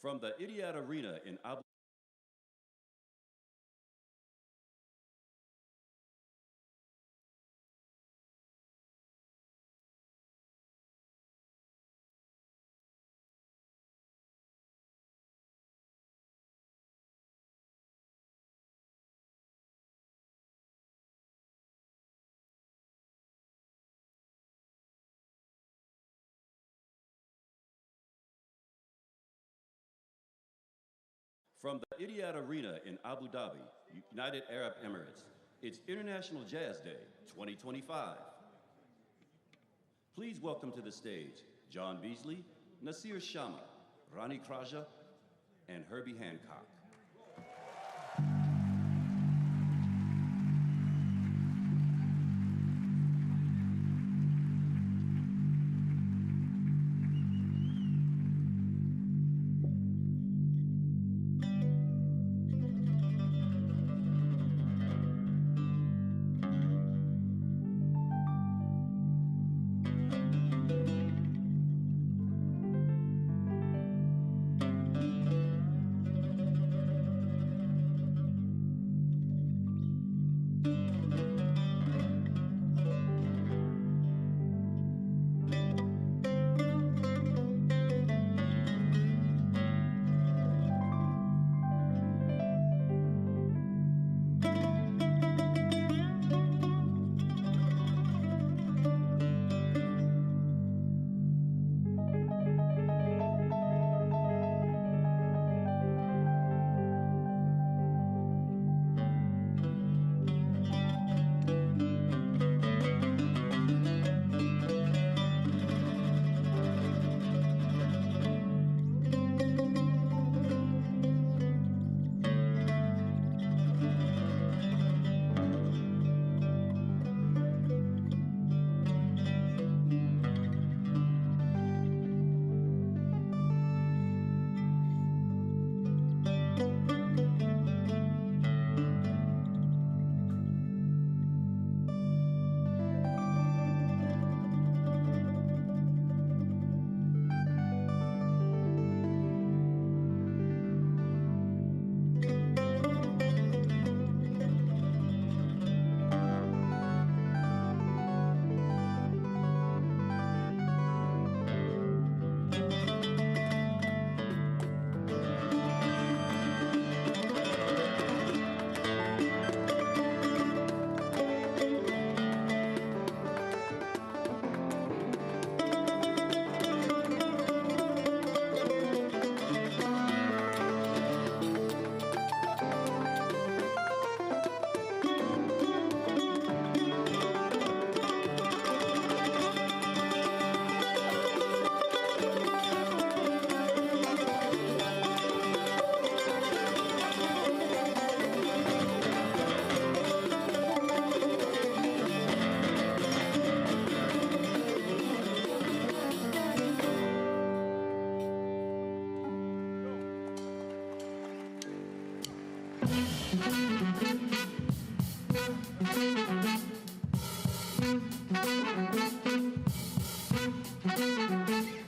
From the Etihad Arena in Abu From the Etihad Arena in Abu Dhabi, United Arab Emirates, it's International Jazz Day 2025. Please welcome to the stage John Beasley, Naseer Shamma, Rhani Krija, and Herbie Hancock.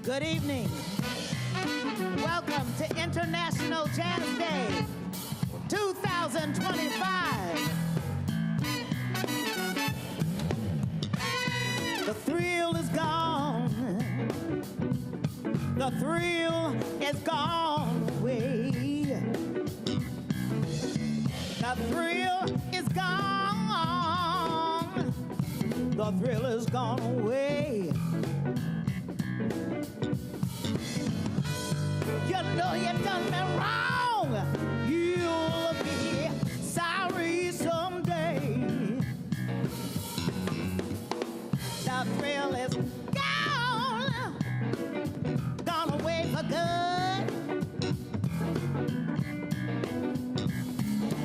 Good evening. Welcome to International Jazz Day 2025. The thrill is gone. The thrill is gone away. The thrill is gone. The thrill is gone away. You know you done me wrong. You'll be sorry someday. The thrill is gone, gone away for good.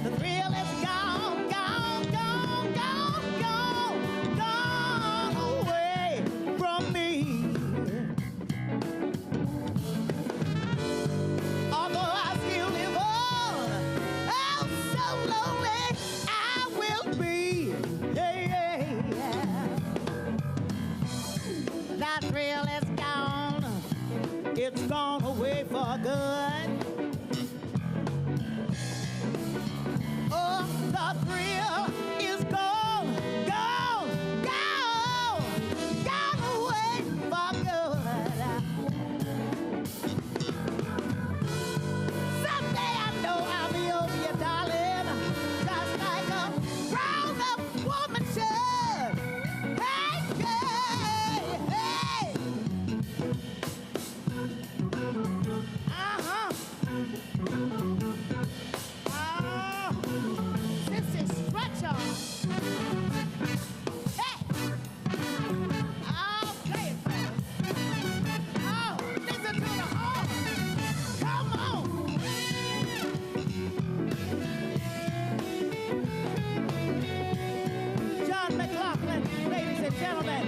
The thrill is gone, gone, gone, gone, gone, gone away from me. Although I still live on, oh, so lonely I will be. Yeah, yeah. That thrill is gone. it's gone away for good. Oh, the thrill is gone, gone, gone, gone away for good. Someday I know I'll be over you, darling, just like a grown-up woman should. Hey, hey, hey. Uh-huh. This is stretch on. Hey. I'll play it, fellas. Oh, listen to the horn. Come on. John McLaughlin, ladies and gentlemen.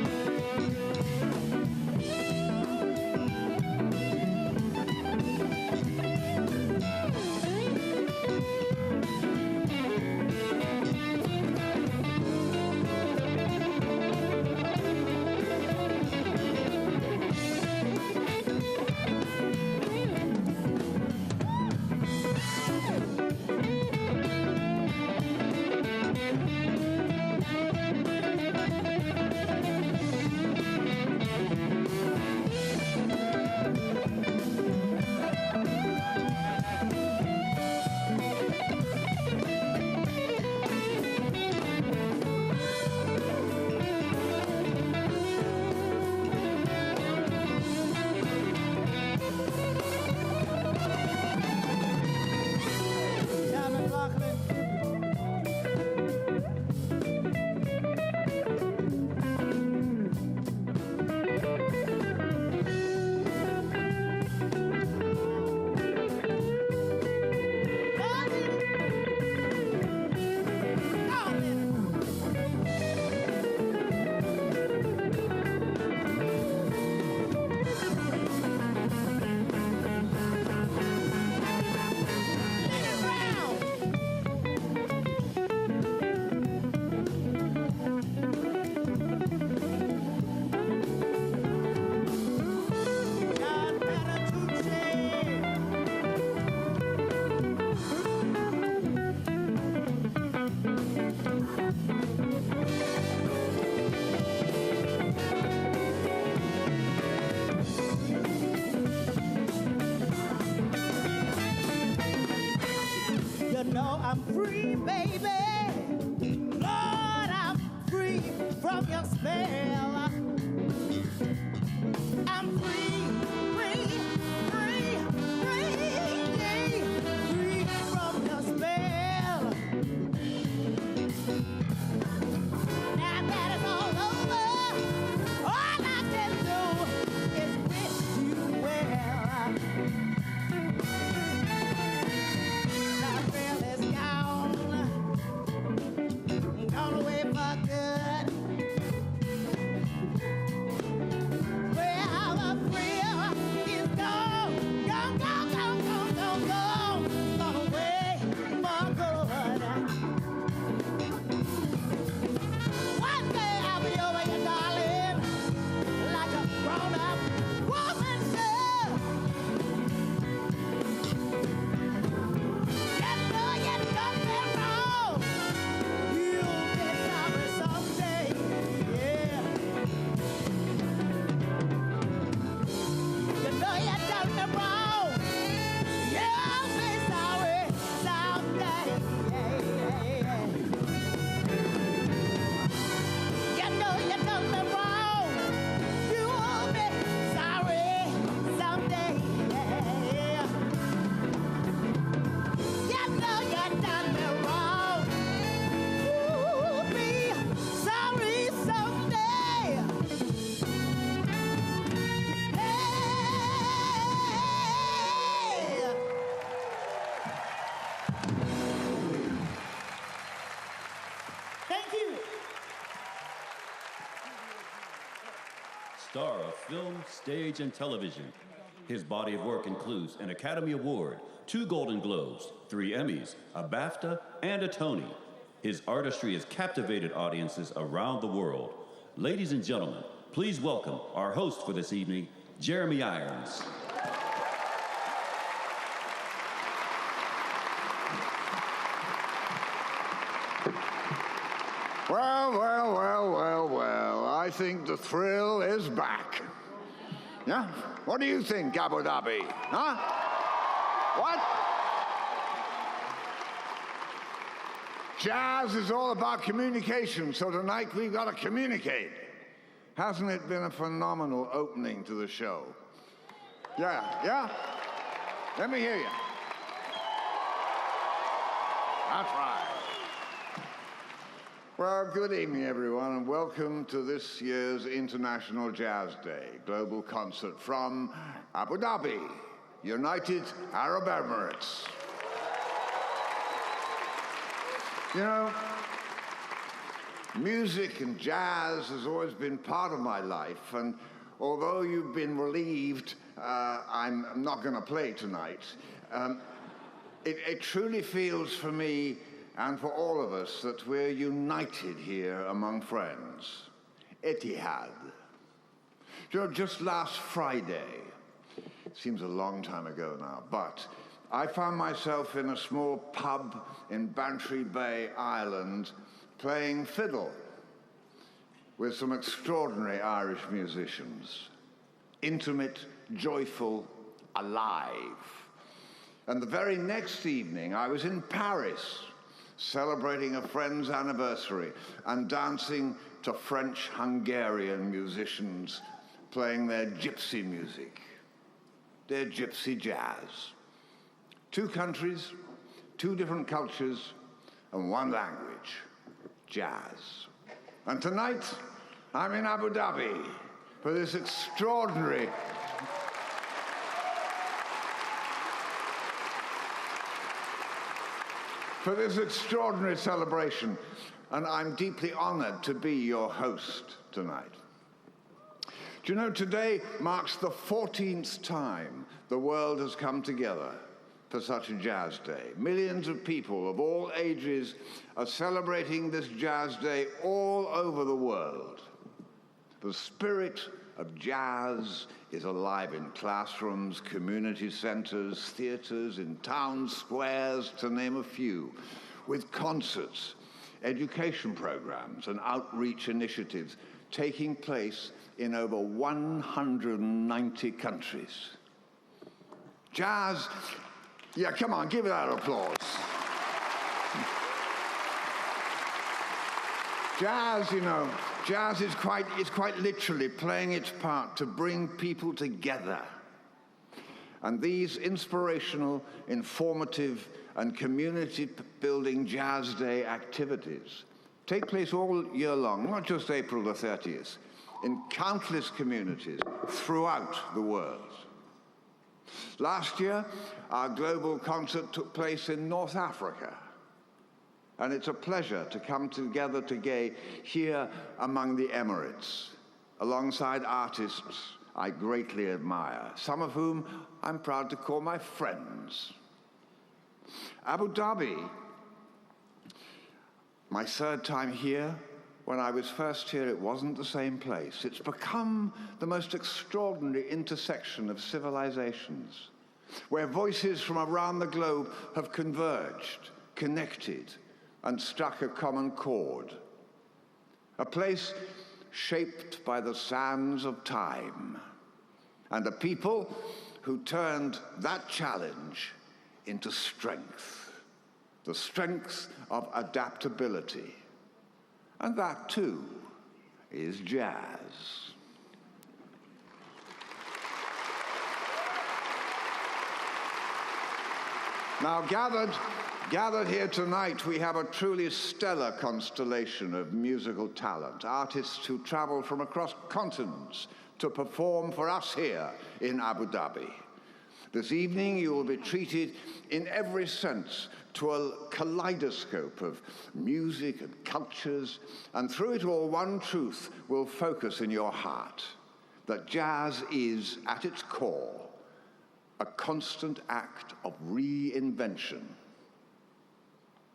John McLaughlin. You know I'm free, baby. Lord, I'm free from your spell. I'm free, free, free, free, free from your spell. Now that it's all over, all I can do is wish you well. The thrill is gone away for good. Well, the thrill is gone, gone, gone, gone, gone, gone, gone, gone away for good. One day I'll be over you, darling, like a grown-up woman should. You know you done me wrong. You'll be sorry someday. Yeah. You know you done me wrong. You'll be sorry someday. You know you done me wrong. You'll be sorry someday. You know you done me wrong. You'll be sorry someday. Hey. Thank you. Star of film, stage, and television. His body of work includes an Academy Award, 2 Golden Globes, 3 Emmys, a BAFTA, and a Tony. His artistry has captivated audiences around the world. Ladies and gentlemen, please welcome our host for this evening, Jeremy Irons. Well, I think the thrill is back. Yeah? What do you think, Abu Dhabi? Huh? What? Jazz is all about communication, so tonight we've got to communicate. Hasn't it been a phenomenal opening to the show? Yeah? Let me hear you. That's right. Well, good evening, everyone, and welcome to this year's International Jazz Day global concert from Abu Dhabi, United Arab Emirates. You know, music and jazz has always been part of my life, and although you've been relieved I'm not going to play tonight, it truly feels for me and for all of us that we're united here among friends. Etihad. You know, just last Friday, it seems a long time ago now, but I found myself in a small pub in Bantry Bay, Ireland, playing fiddle with some extraordinary Irish musicians. Intimate, joyful, alive. And the very next evening, I was in Paris, celebrating a friend's anniversary and dancing to French-Hungarian musicians playing their gypsy music, their gypsy jazz. 2 countries, 2 different cultures, and 1 language, jazz. And tonight, I'm in Abu Dhabi for this extraordinary celebration, and I'm deeply honored to be your host tonight. Do you know, today marks the 14th time the world has come together for such a jazz day. Millions of people of all ages are celebrating this jazz day all over the world. The spirit of jazz is alive in classrooms, community centers, theaters, in town squares, to name a few, with concerts, education programs, and outreach initiatives taking place in over 190 countries. Jazz, yeah, come on, give it that applause. Jazz, you know, jazz is quite literally playing its part to bring people together. And these inspirational, informative, and community-building Jazz Day activities take place all year long, not just April the 30th, in countless communities throughout the world. Last year, our global concert took place in North Africa. And it's a pleasure to come together today here among the Emirates, alongside artists I greatly admire, some of whom I'm proud to call my friends. Abu Dhabi, my 3rd time here. When I was first here, it wasn't the same place. It's become the most extraordinary intersection of civilizations, where voices from around the globe have converged, connected, and struck a common chord. A place shaped by the sands of time, and a people who turned that challenge into strength, the strength of adaptability. And that, too, is jazz. Now, gathered here tonight, we have a truly stellar constellation of musical talent, artists who travel from across continents to perform for us here in Abu Dhabi. This evening, you will be treated in every sense to a kaleidoscope of music and cultures, and through it all, one truth will focus in your heart, that jazz is, at its core, a constant act of reinvention.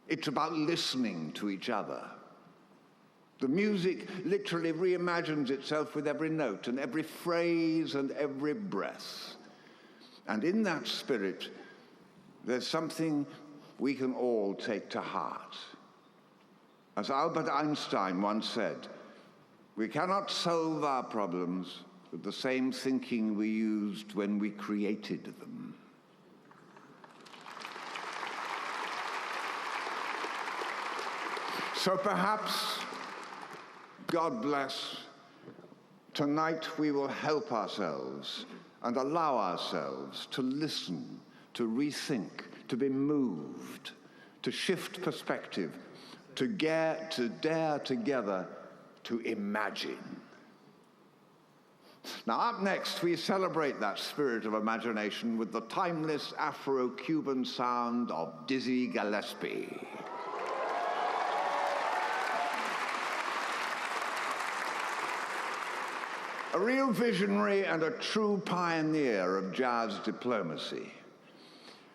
It's about listening to each other. The music literally reimagines itself with every note and every phrase and every breath. And in that spirit, there's something we can all take to heart. As Albert Einstein once said, we cannot solve our problems with the same thinking we used when we created them. So perhaps, God bless, tonight we will help ourselves and allow ourselves to listen, to rethink, to be moved, to shift perspective, to dare together to imagine. Now, up next, we celebrate that spirit of imagination with the timeless Afro-Cuban sound of Dizzy Gillespie. A real visionary and a true pioneer of jazz diplomacy.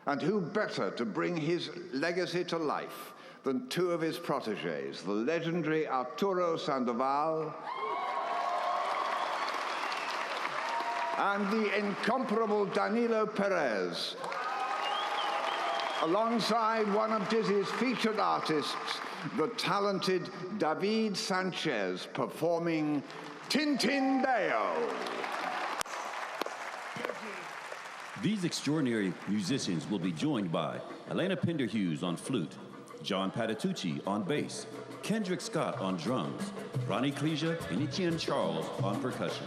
And who better to bring his legacy to life than two of his protégés, the legendary Arturo Sandoval and the incomparable Danilo Pérez, alongside one of Dizzy's featured artists, the talented David Sanchez, performing Tintindeo. These extraordinary musicians will be joined by Elena Pender-Hughes on flute, John Patitucci on bass, Kendrick Scott on drums, Rhani Krija and Etienne Charles on percussion.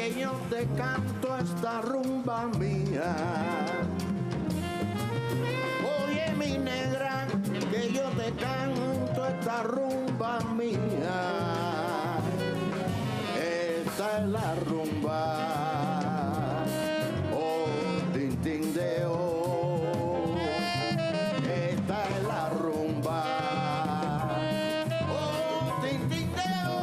que yo te canto esta rumba mía. Oye mi negra, que yo te canto esta rumba mía. Esta es la rumba, oh, tin tin de oh. Esta es la rumba, oh, tin tin de oh.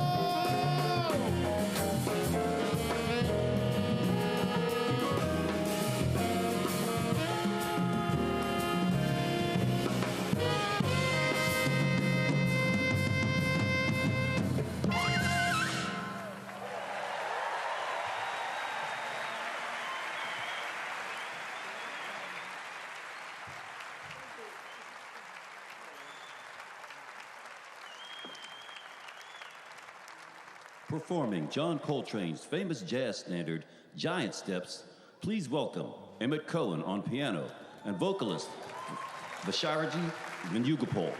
Performing John Coltrane's famous jazz standard, Giant Steps, please welcome Emmett Cohen on piano and vocalist Varijashree Venugopal.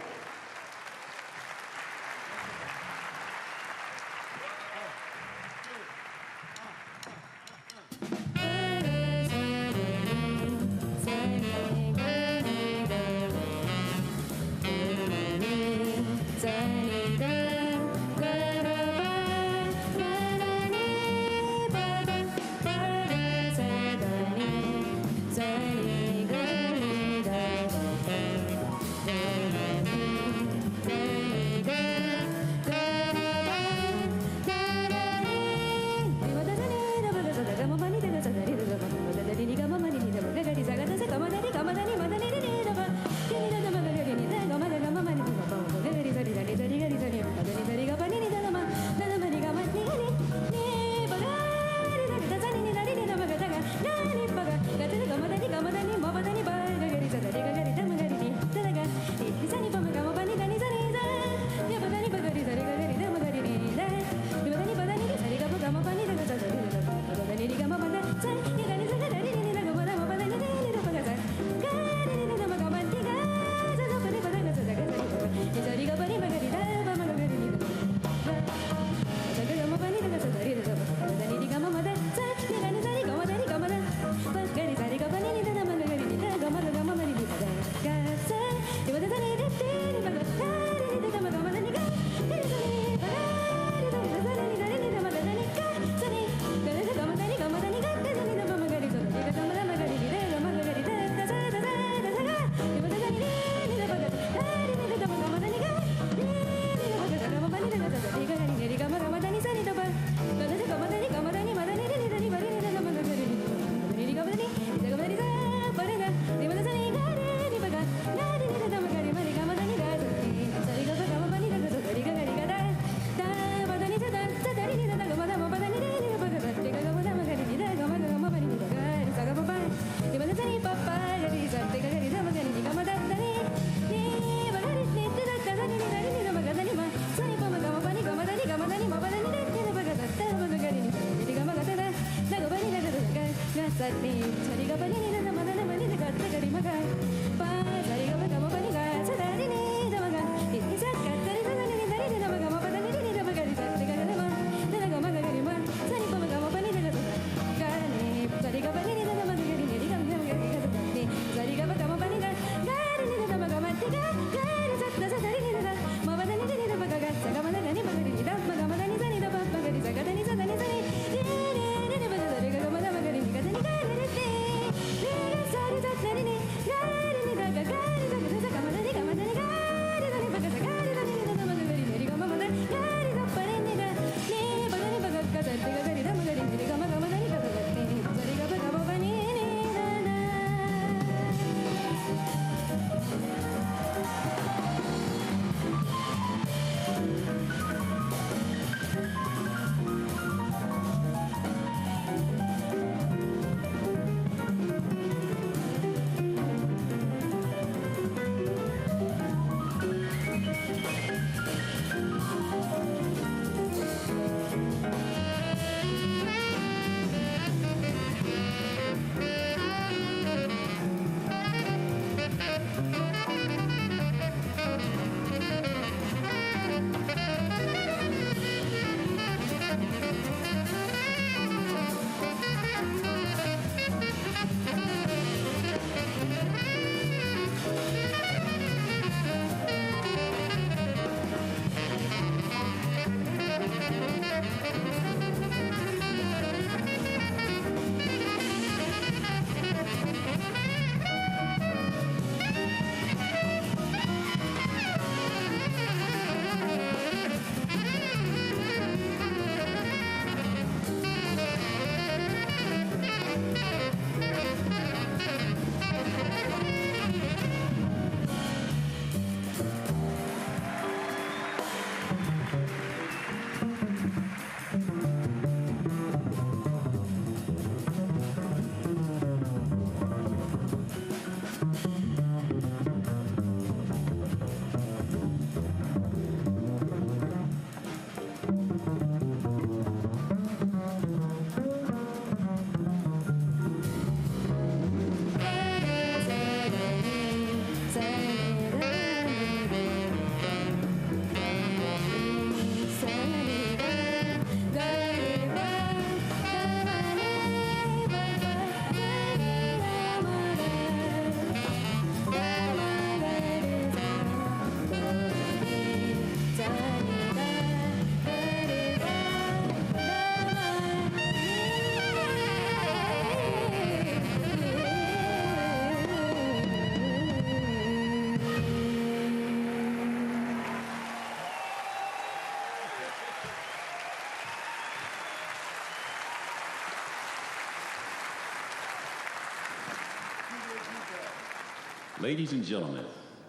Ladies and gentlemen,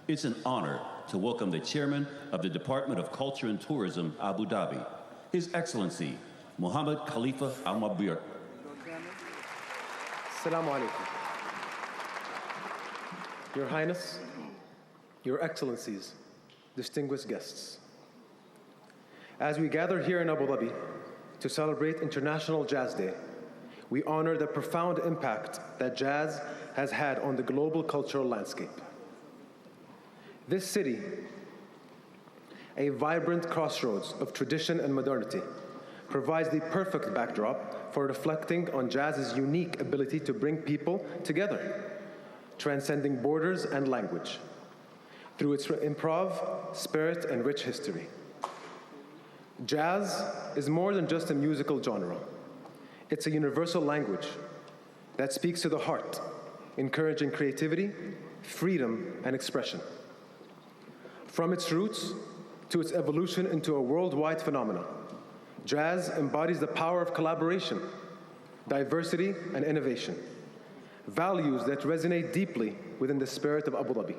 it's an honor to welcome the chairman of the Department of Culture and Tourism, Abu Dhabi, His Excellency, Mohammed Khalifa Al Mabir. Assalamu alaikum. Your Highness, Your Excellencies, distinguished guests. As we gather here in Abu Dhabi to celebrate International Jazz Day, we honor the profound impact that jazz has had on the global cultural landscape. This city, a vibrant crossroads of tradition and modernity, provides the perfect backdrop for reflecting on jazz's unique ability to bring people together, transcending borders and language, through its improv, spirit, and rich history. Jazz is more than just a musical genre. It's a universal language that speaks to the heart, encouraging creativity, freedom, and expression. From its roots to its evolution into a worldwide phenomenon, jazz embodies the power of collaboration, diversity, and innovation, values that resonate deeply within the spirit of Abu Dhabi.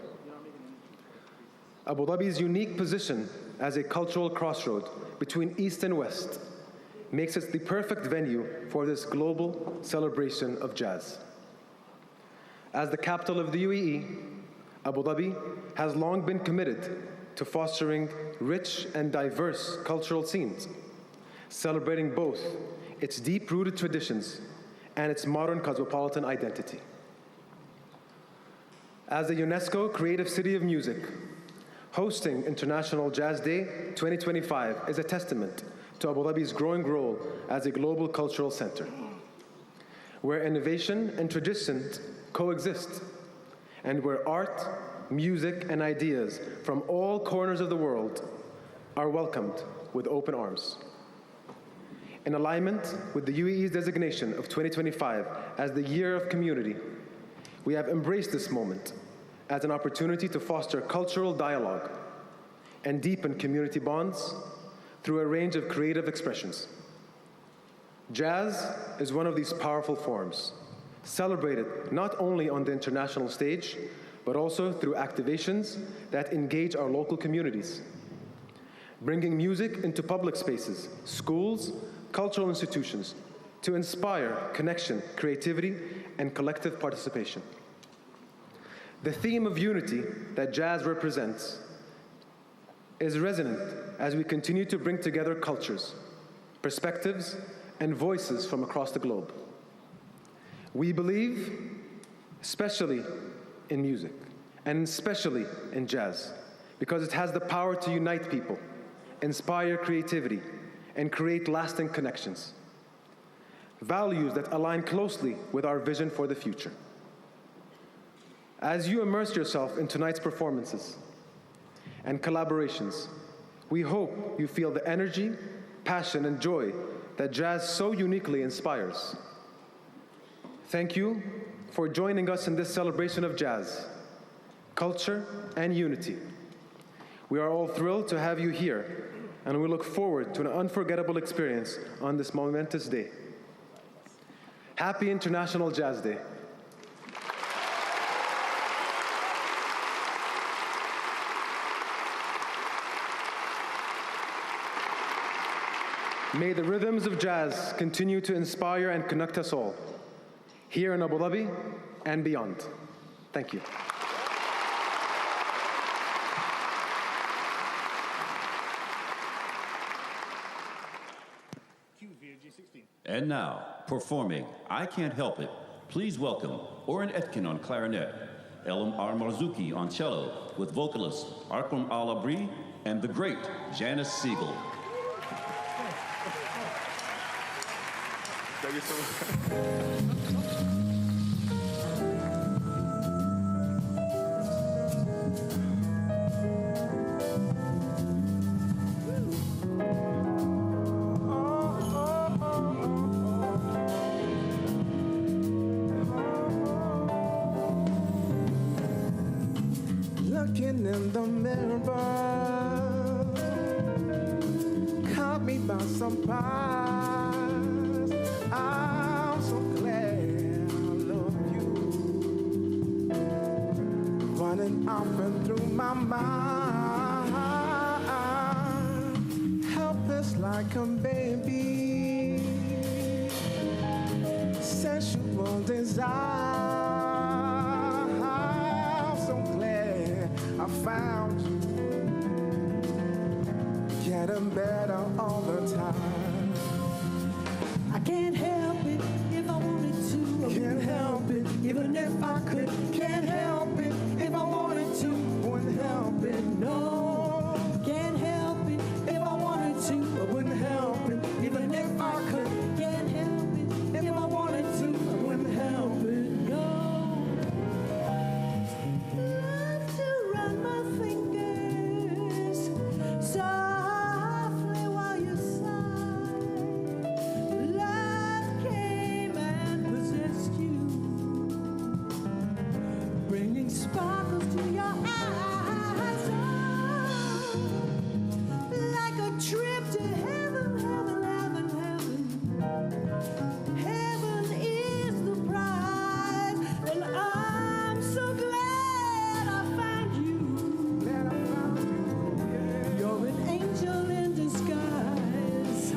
Abu Dhabi's unique position as a cultural crossroad between East and West makes it the perfect venue for this global celebration of jazz. As the capital of the UAE, Abu Dhabi has long been committed to fostering rich and diverse cultural scenes, celebrating both its deep-rooted traditions and its modern cosmopolitan identity. As a UNESCO Creative City of Music, hosting International Jazz Day 2025 is a testament to Abu Dhabi's growing role as a global cultural center, where innovation and tradition coexist, and where art, music, and ideas from all corners of the world are welcomed with open arms. In alignment with the UAE's designation of 2025 as the Year of Community, we have embraced this moment as an opportunity to foster cultural dialogue and deepen community bonds through a range of creative expressions. Jazz is one of these powerful forms, celebrated not only on the international stage, but also through activations that engage our local communities, bringing music into public spaces, schools, cultural institutions, to inspire connection, creativity, and collective participation. The theme of unity that jazz represents is resonant as we continue to bring together cultures, perspectives, and voices from across the globe. We believe, especially in music, and especially in jazz, because it has the power to unite people, inspire creativity, and create lasting connections. Values that align closely with our vision for the future. As you immerse yourself in tonight's performances and collaborations, we hope you feel the energy, passion, and joy that jazz so uniquely inspires. Thank you for joining us in this celebration of jazz, culture, and unity. We are all thrilled to have you here, and we look forward to an unforgettable experience on this momentous day. Happy International Jazz Day. May the rhythms of jazz continue to inspire and connect us all, here in Abu Dhabi and beyond. Thank you. And now, performing I Can't Help It, please welcome Oren Etkin on clarinet, Elam Armarzuki on cello, with vocalists Arqam Al Abri and the great Janice Siegel. Thank you so much. Looking in the mirror, caught me by surprise. I'm so glad I love you. often through my mind, helpless like a baby, sensual desire. I'm so glad I found you, getting better all the time. I can't help it if I wanted to. I Can't help it, even if I could. can't help it if I wanted to. Wouldn't help it, no. Can't help it if I wanted to. I wouldn't help it even if I could. Can't help it if I wanted to. I wouldn't help it. No. Love to run my fingers softly while you sigh. Love came and possessed you, bringing sparkles to your eyes. Oh, like a trip to heaven, heaven, heaven, heaven. Heaven is the prize. Well, I'm so glad I found you. Glad I found you, yeah. You're an angel in disguise.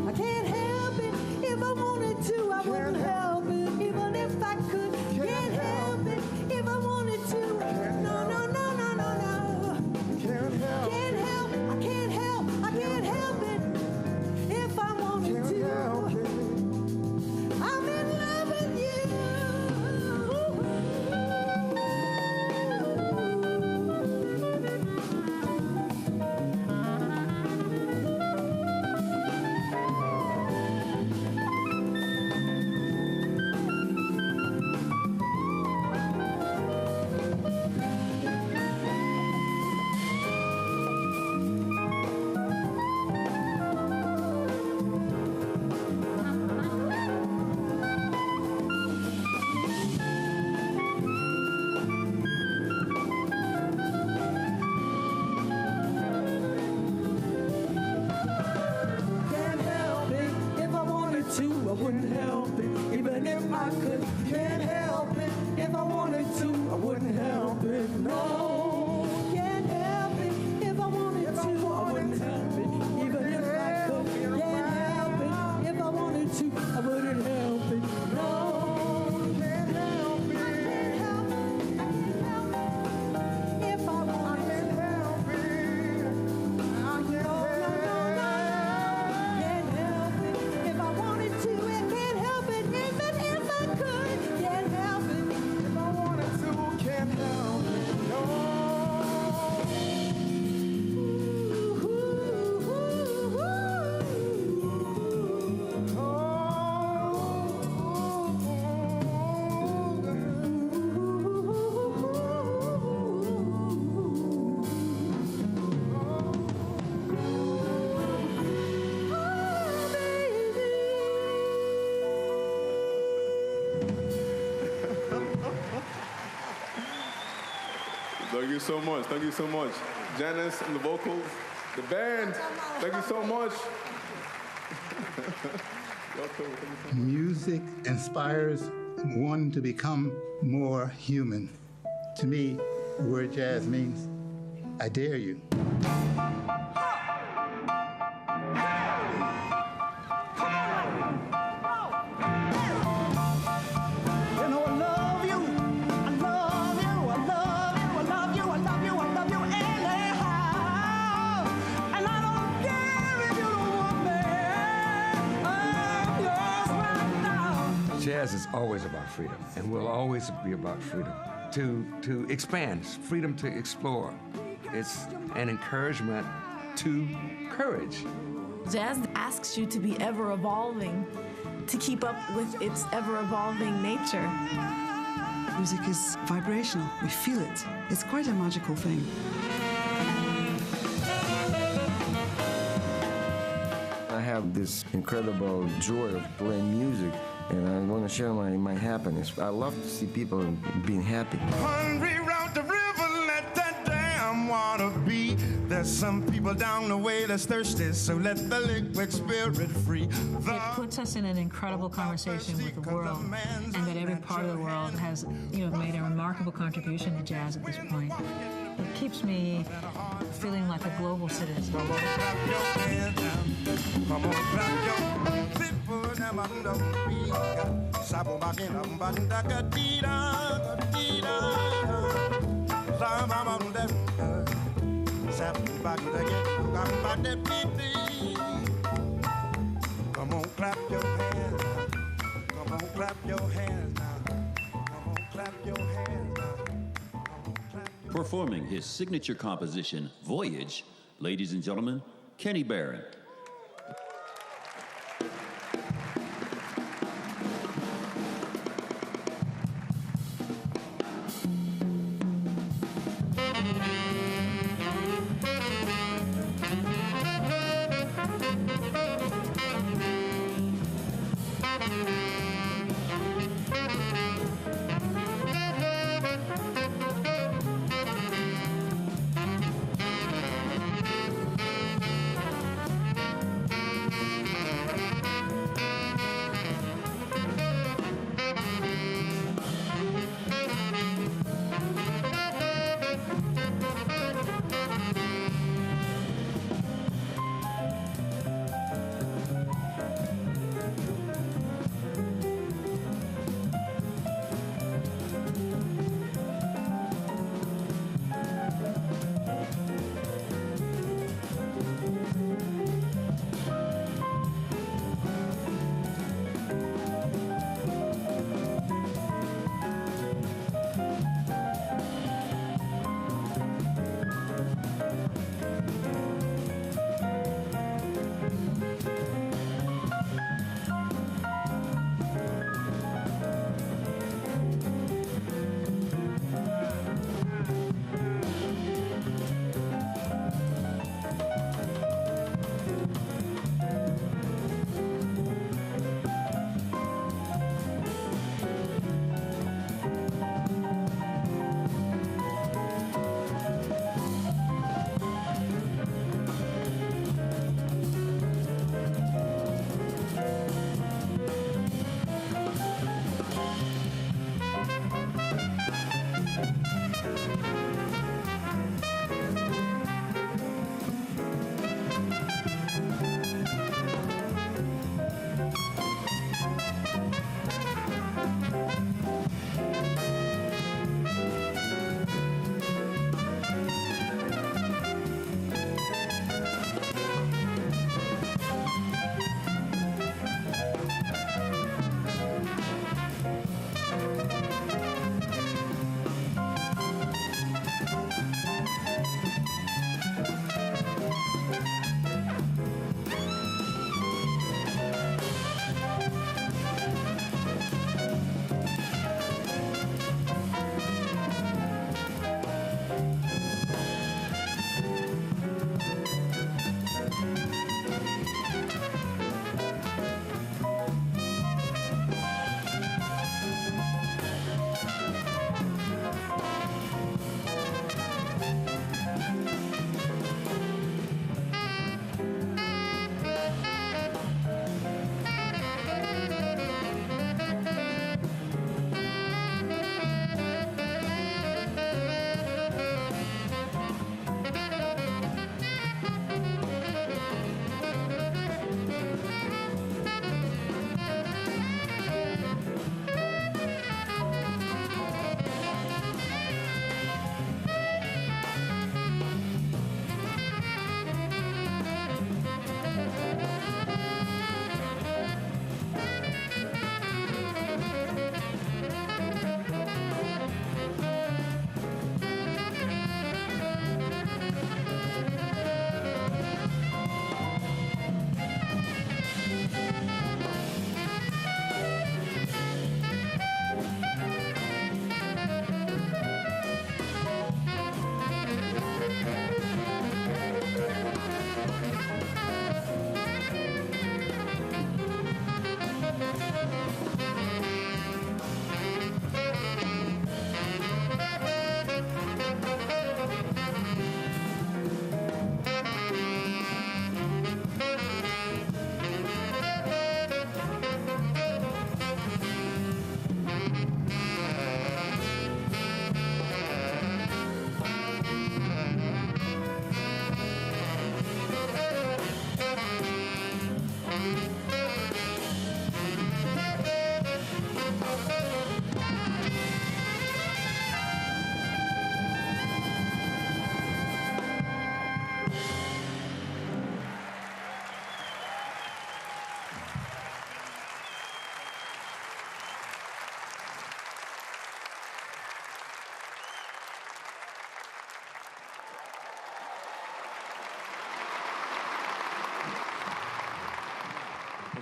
I can't help it if I wanted to. I wouldn't help it even if I could. Can't help it if I wanted to. No, no, no, no, no, no. Can't help, Can't help. I can't help. I can't help it if I wanted can't to. help it. I'm in love with you. Can't help it if I wanted to. I wouldn't help it even if I could. Can't help it if I wanted to. I wouldn't help it. No. Can't help it if I wanted to. I wouldn't help it even if I could. Can't help it if I wanted to. I wouldn't help it. No. Can't help I can't help it. I can't help it if I wanted to. it, help it. I can't No, no, no, no. Can't help it if I wanted to. I can't help it even if I could. Can't help it. If I wanted to, can't help it, no. Ooh, ooh, ooh, Thank you so much. Thank you so much. Janice and the vocals, the band. Thank you so much. Music inspires one to become more human. To me, the word jazz means, I dare you. You know I love you. I love you. I love you. I love you. I love you. I love you anyhow. And I don't care if you don't want me. I'm yours right now. Jazz is always about freedom and will always be about freedom. To expand, freedom to explore. It's an encouragement to courage. Jazz asks you to be ever evolving, to keep up with its ever evolving nature. Music is vibrational. We feel it. It's quite a magical thing. I have this incredible joy of playing music, and I want to share my happiness. I love to see people being happy. Hungry round the river, let that damn water be. There's some people down the way that's thirsty, so let the liquid spirit free. It puts us in an incredible conversation with the world, and that every part of the world has, made a remarkable contribution to jazz at this point. It keeps me feeling like a global citizen. Come on, clap your hands now. Come on, clap your people now. Come on, clap your hands now. Come on, clap your hands now. Come on, clap your hands now. Performing his signature composition, Voyage, ladies and gentlemen, Kenny Barron.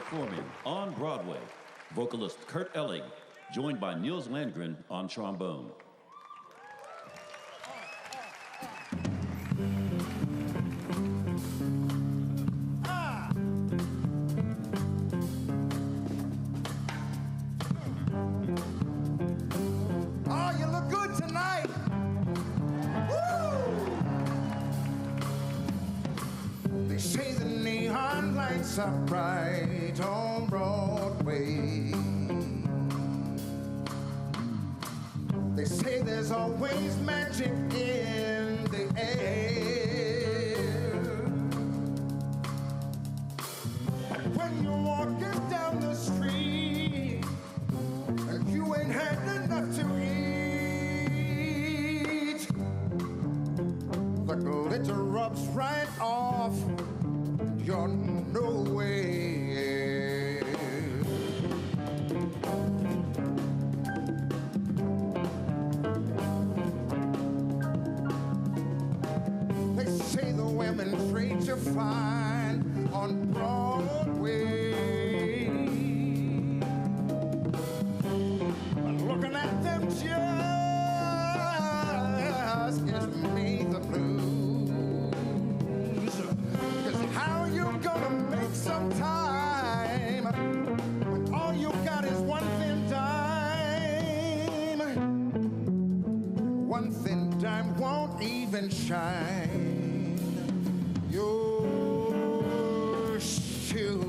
performing on Broadway, vocalist Kurt Elling, joined by Niels Landgren on trombone. Oh, you look good tonight. Woo! They say the neon lights are bright on Broadway. They say there's always magic in the air. But when you're walking down the street and you ain't had enough to eat, the glitter rubs right off your nowhere. They say the women treat you fine on Broadway. But looking at them just gives me the blues. 'Cause how you gonna make some time when all you got is one thin dime? One thin dime won't even shine your shoes.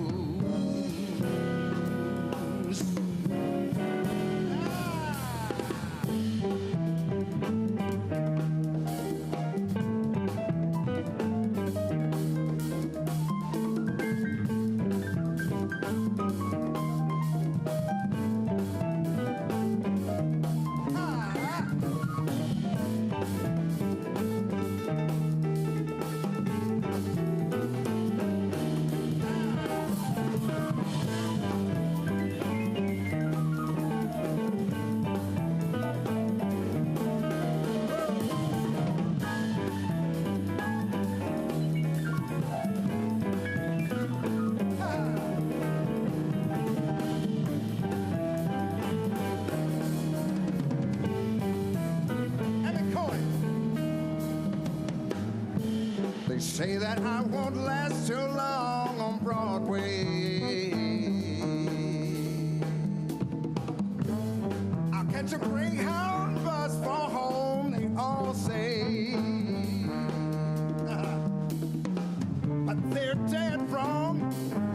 They say that I won't last too long on Broadway. I'll catch a Greyhound bus for home, they all say. But they're dead wrong,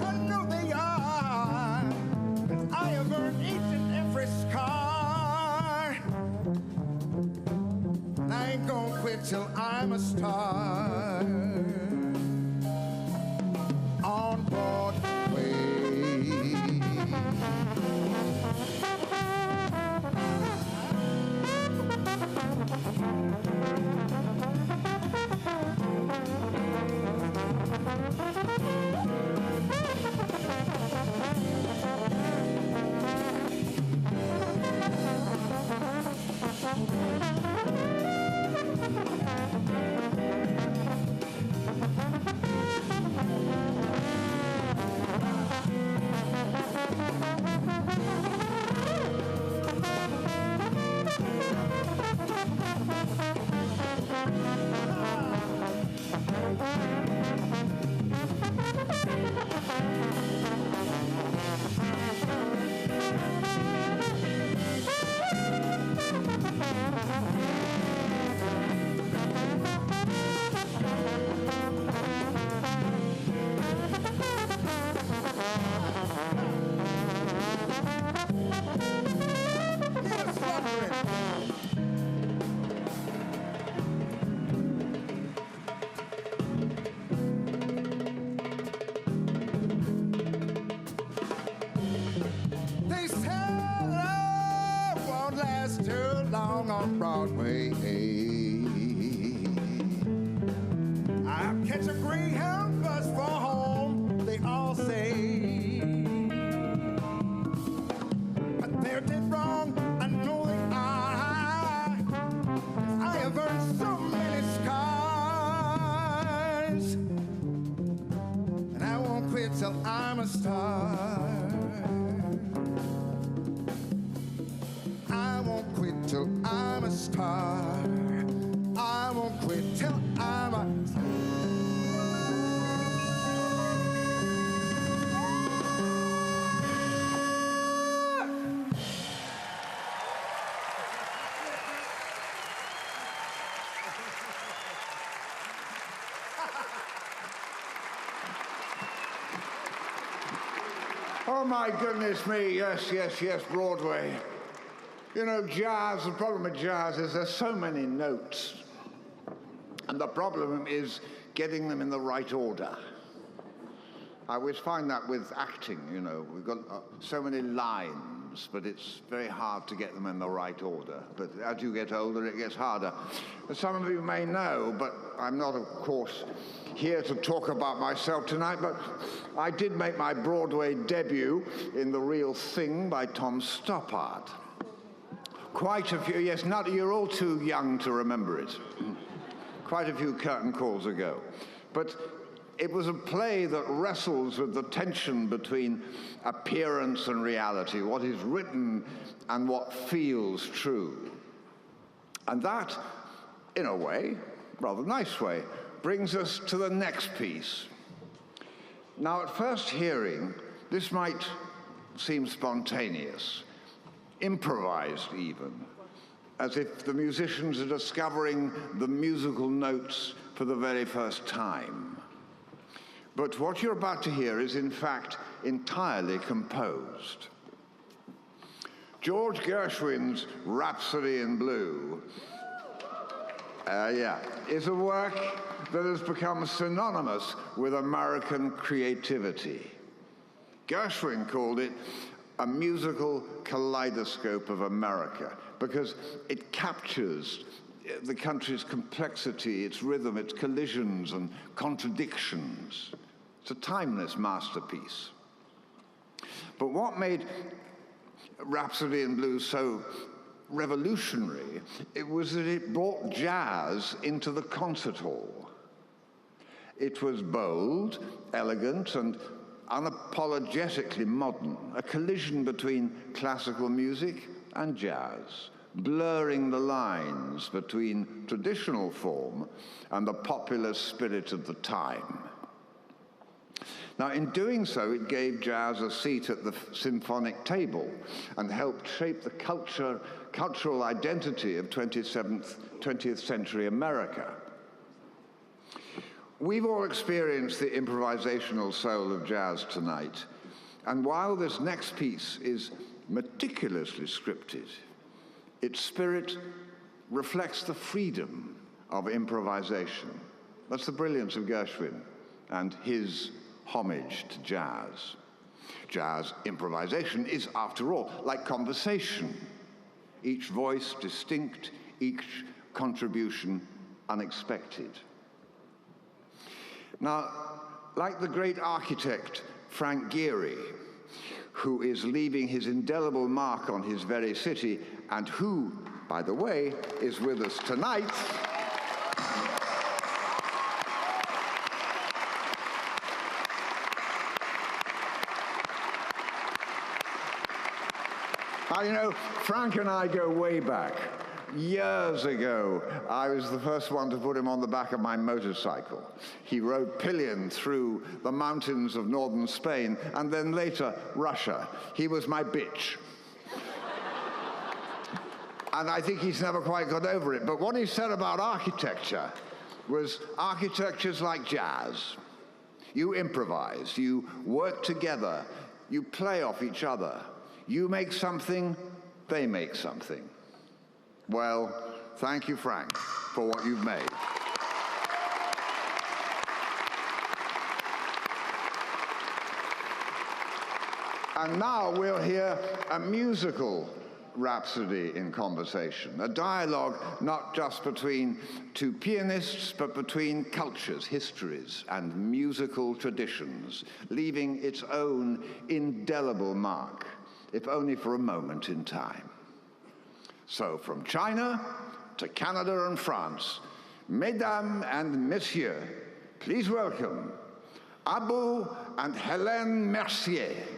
I know they are. 'Cause I have earned each and every scar. And I ain't gonna quit till I'm a star on Broadway. They said love won't last too long on Broadway. I'll catch a Greyhound bus for home, they all say. But they're dead wrong, I know they are. I have earned so many scars, and I won't quit quit till I'm a star. I won't quit till I'm a star. I won't quit till I'm a star. Oh my goodness me, yes, yes, yes, Broadway. You know, jazz, the problem with jazz is there's so many notes. And the problem is getting them in the right order. I always find that with acting, you know. We've got so many lines, but it's very hard to get them in the right order. But as you get older, it gets harder. As some of you may know, but I'm not, of course, here to talk about myself tonight, but I did make my Broadway debut in The Real Thing by Tom Stoppard. Quite a few, yes, you're all too young to remember it. Quite a few curtain calls ago. But it was a play that wrestles with the tension between appearance and reality, what is written and what feels true. And that, in a way, rather nice way, brings us to the next piece. Now, at first hearing, this might seem spontaneous, improvised even, as if the musicians are discovering the musical notes for the very first time. But what you're about to hear is, in fact, entirely composed. George Gershwin's Rhapsody in Blue is a work that has become synonymous with American creativity. Gershwin called it a musical kaleidoscope of America because it captures the country's complexity, its rhythm, its collisions and contradictions. It's a timeless masterpiece. But what made Rhapsody in Blue so revolutionary, it was that it brought jazz into the concert hall. It was bold, elegant, and unapologetically modern, a collision between classical music and jazz, blurring the lines between traditional form and the popular spirit of the time. Now, in doing so, it gave jazz a seat at the symphonic table and helped shape the cultural identity of 20th century America. We've all experienced the improvisational soul of jazz tonight, and while this next piece is meticulously scripted, its spirit reflects the freedom of improvisation. That's the brilliance of Gershwin and his homage to jazz. Jazz improvisation is, after all, like conversation. Each voice distinct, each contribution unexpected. Now, like the great architect Frank Gehry, who is leaving his indelible mark on his very city, and who, by the way, is with us tonight, now, you know, Frank and I go way back. Years ago, I was the first one to put him on the back of my motorcycle. He rode pillion through the mountains of northern Spain, and then later, Russia. He was my bitch. And I think he's never quite got over it. But what he said about architecture was architecture's like jazz. You improvise, you work together, you play off each other. You make something, they make something. Well, thank you, Frank, for what you've made. And now we'll hear a musical rhapsody in conversation, a dialogue not just between two pianists, but between cultures, histories, and musical traditions, leaving its own indelible mark, if only for a moment in time. So from China to Canada and France, mesdames and messieurs, please welcome Abu and Hélène Mercier.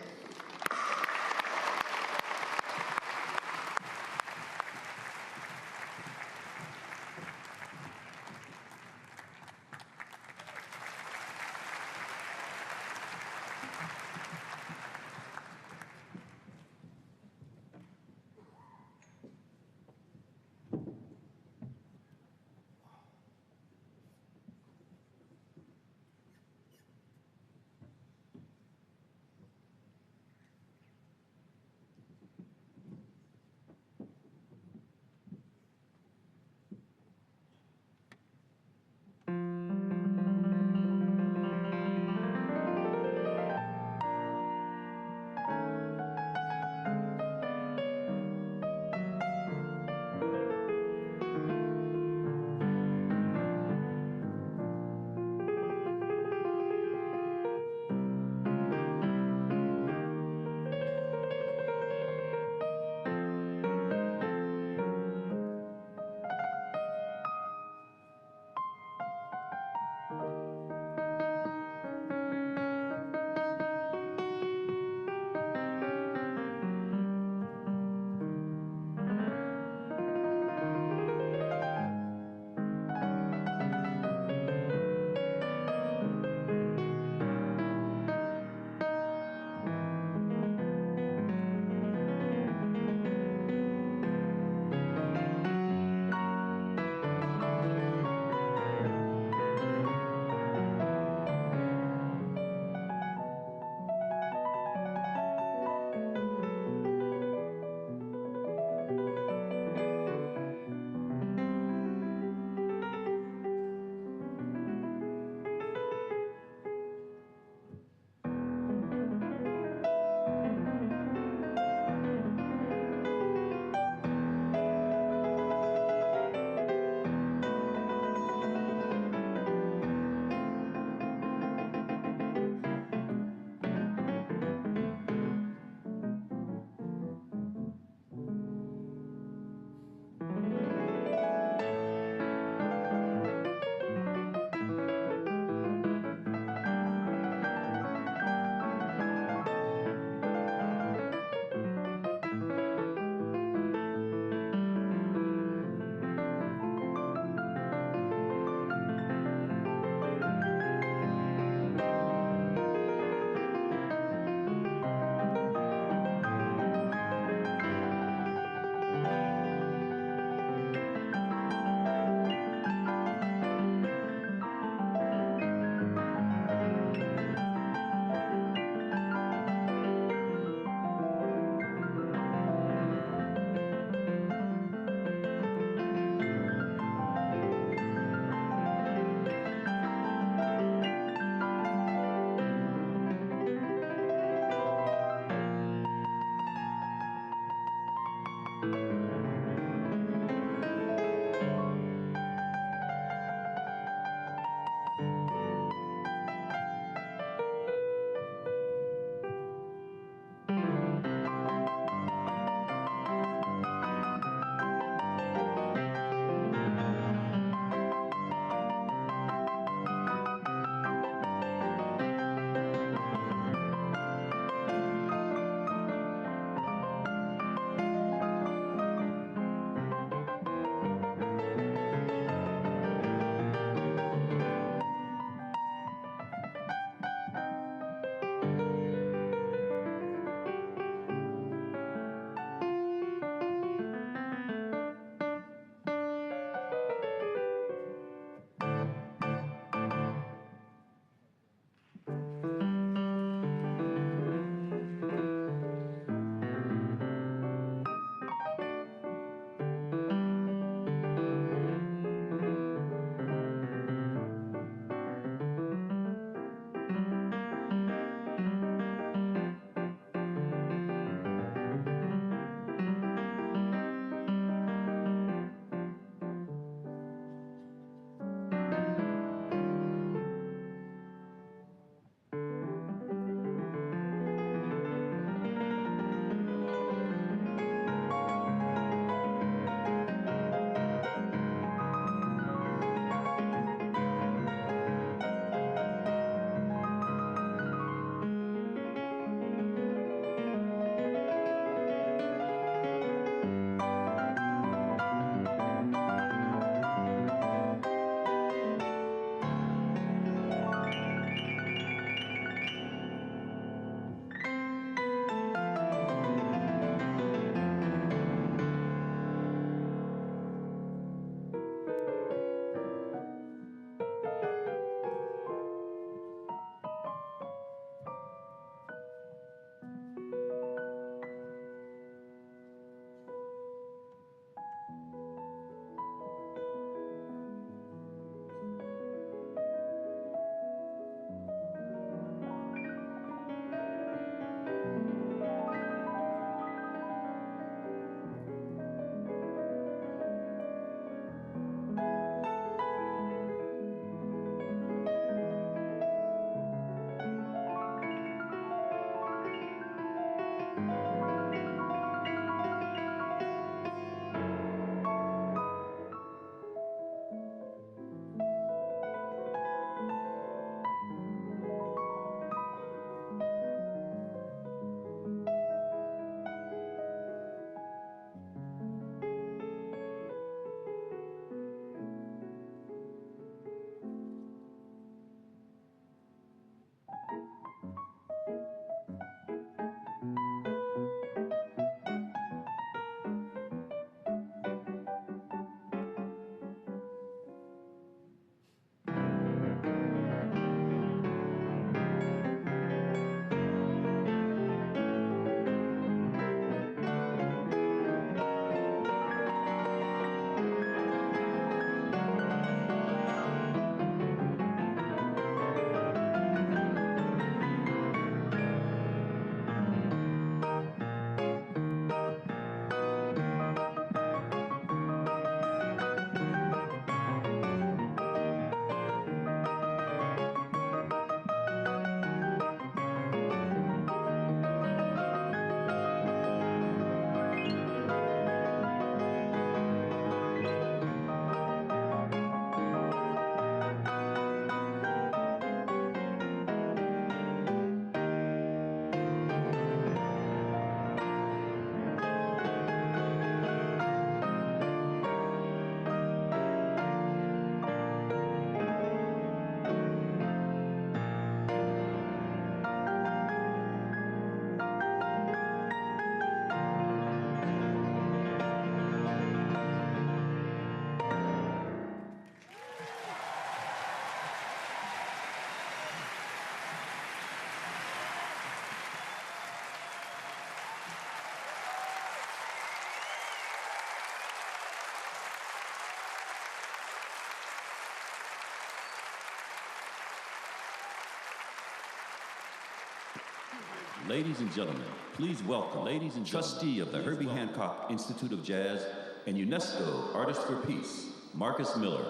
Ladies and gentlemen, please welcome, trustee of the Herbie Hancock Institute of Jazz and UNESCO Artist for Peace, Marcus Miller.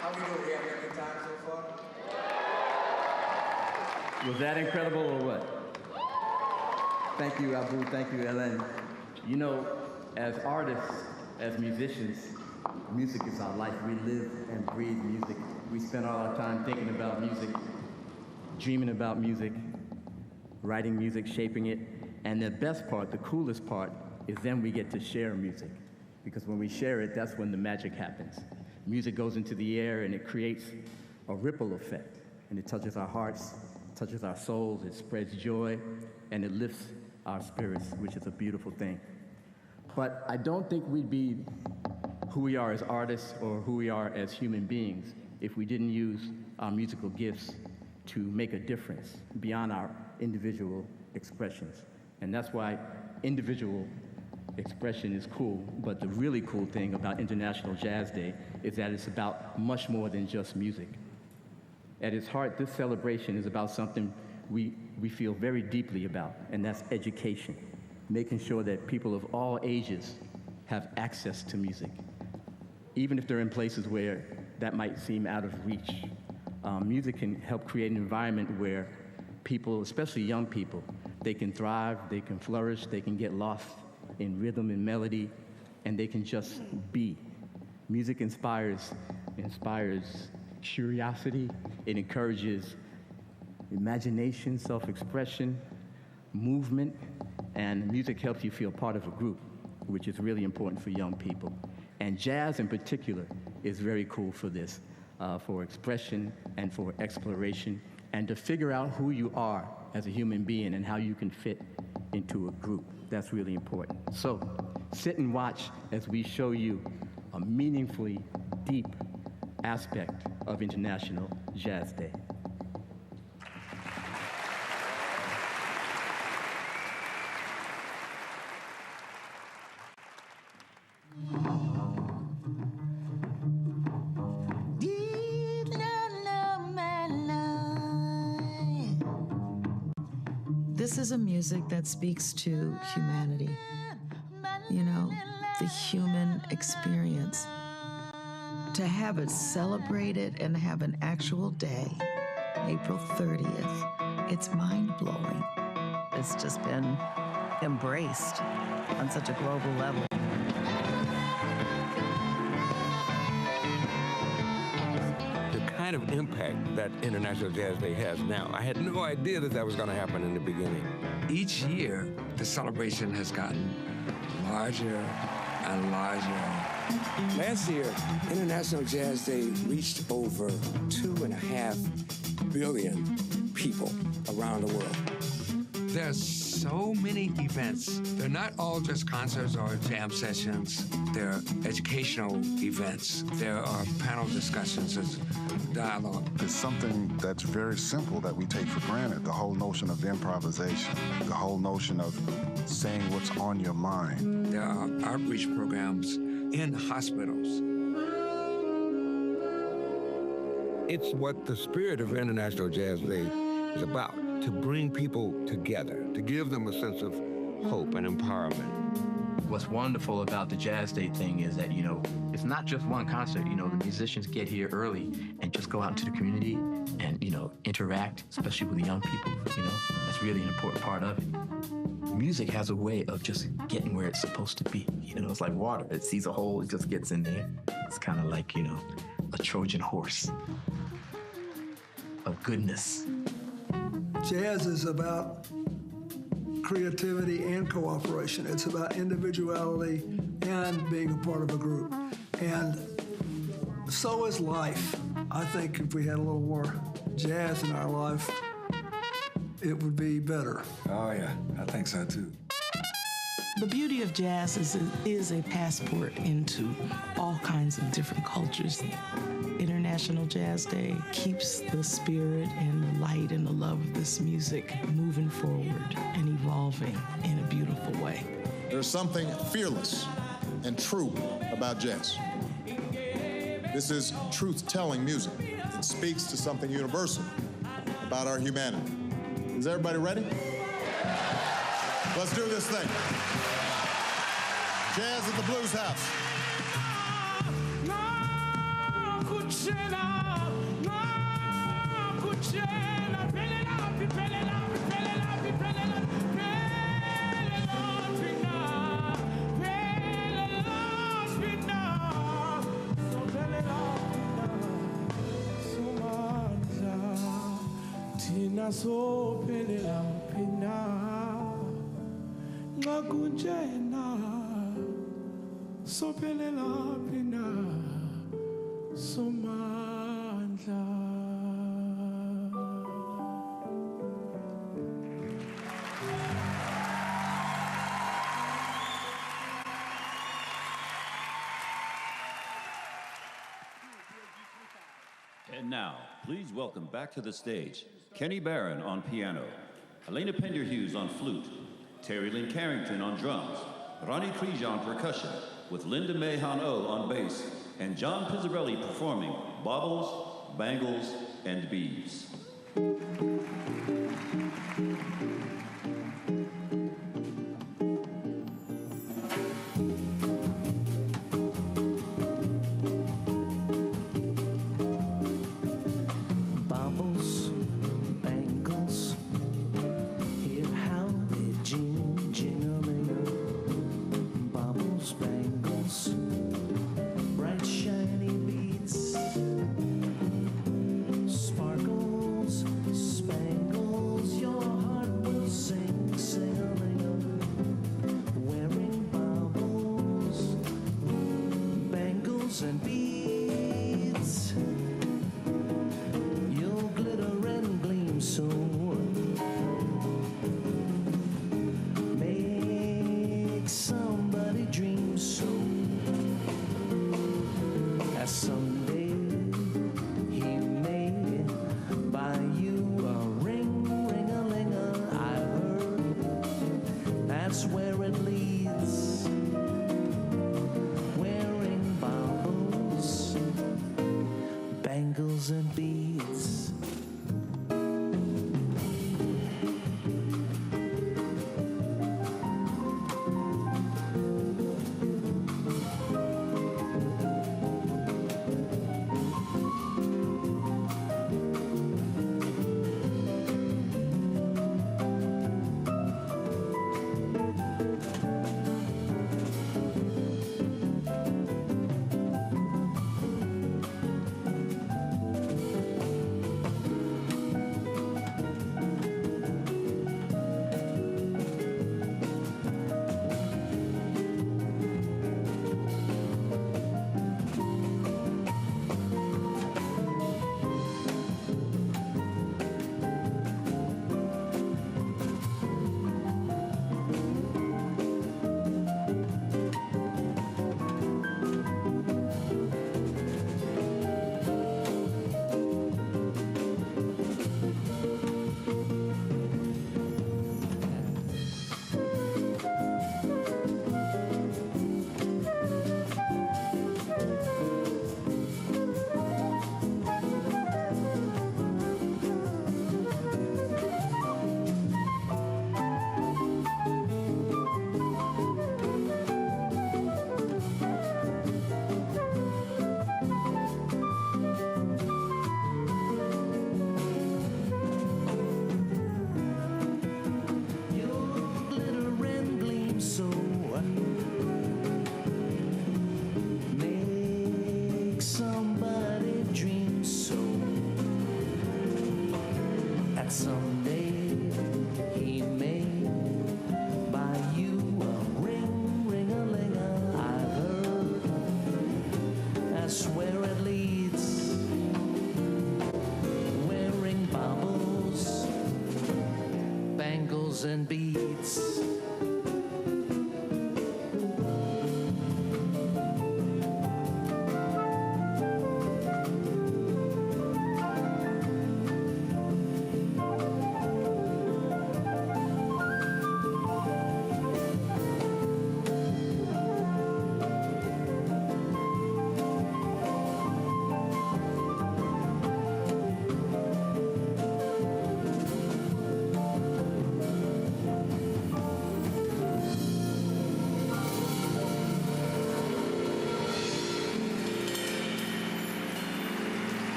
How we doing? We having a good time so far? Was that incredible or what? Thank you, Abu. Thank you, Hélène. You know, as artists, as musicians, music is our life. We live and breathe music. We spend all our time thinking about music, dreaming about music, writing music, shaping it. And the best part, the coolest part, is then we get to share music. Because when we share it, that's when the magic happens. Music goes into the air and it creates a ripple effect. And it touches our hearts, touches our souls, it spreads joy, and it lifts our spirits, which is a beautiful thing. But I don't think we'd be who we are as artists or who we are as human beings if we didn't use our musical gifts to make a difference beyond our individual expressions. And that's why individual expression is cool, but the really cool thing about International Jazz Day is that it's about much more than just music. At its heart, this celebration is about something we feel very deeply about, and that's education, making sure that people of all ages have access to music, even if they're in places where that might seem out of reach. Music can help create an environment where people, especially young people, they can thrive, they can flourish, they can get lost in rhythm and melody, and they can just be. Music inspires curiosity, it encourages imagination, self-expression, movement, and music helps you feel part of a group, which is really important for young people. And jazz in particular is very cool for this, for expression and for exploration, and to figure out who you are as a human being and how you can fit into a group. That's really important. So sit and watch as we show you a meaningfully deep aspect of International Jazz Day. This is a music that speaks to humanity, you know, the human experience. To have it celebrated and have an actual day, April 30th, it's mind-blowing. It's just been embraced on such a global level. Kind of impact that International Jazz Day has now. I had no idea that was going to happen in the beginning. Each year, the celebration has gotten larger and larger. Last year, International Jazz Day reached over 2.5 billion people around the world. There's so many events. They're not all just concerts or jam sessions. They're educational events. There are panel discussions, there's dialogue. It's something that's very simple that we take for granted, the whole notion of improvisation, the whole notion of saying what's on your mind. There are outreach programs in hospitals. It's what the spirit of International Jazz Day is about, to bring people together, to give them a sense of hope and empowerment. What's wonderful about the Jazz Day thing is that, you know, it's not just one concert. You know, the musicians get here early and just go out into the community and, you know, interact, especially with the young people, you know. That's really an important part of it. Music has a way of just getting where it's supposed to be. You know, it's like water. It sees a hole, it just gets in there. It's kind of like, you know, a Trojan horse of goodness. Jazz is about creativity and cooperation. It's about individuality and being a part of a group. And so is life. I think if we had a little more jazz in our life, it would be better. Oh yeah, I think so too. The beauty of jazz is a passport into all kinds of different cultures. International Jazz Day keeps the spirit and the light and the love of this music moving forward and evolving in a beautiful way. There's something fearless and true about jazz. This is truth-telling music. It speaks to something universal about our humanity. Is everybody ready? Let's do this thing. Jazz at the Blues House. So pelela pina ngakunjena so pelela pina somandla. And now, please welcome back to the stage Kenny Barron on piano, Helena Penderhughes on flute, Terri Lyne Carrington on drums, Rhani Krija on percussion, with Linda Mahan-O on bass, and John Pizzarelli performing baubles, bangles, and beads. And beads. And beads.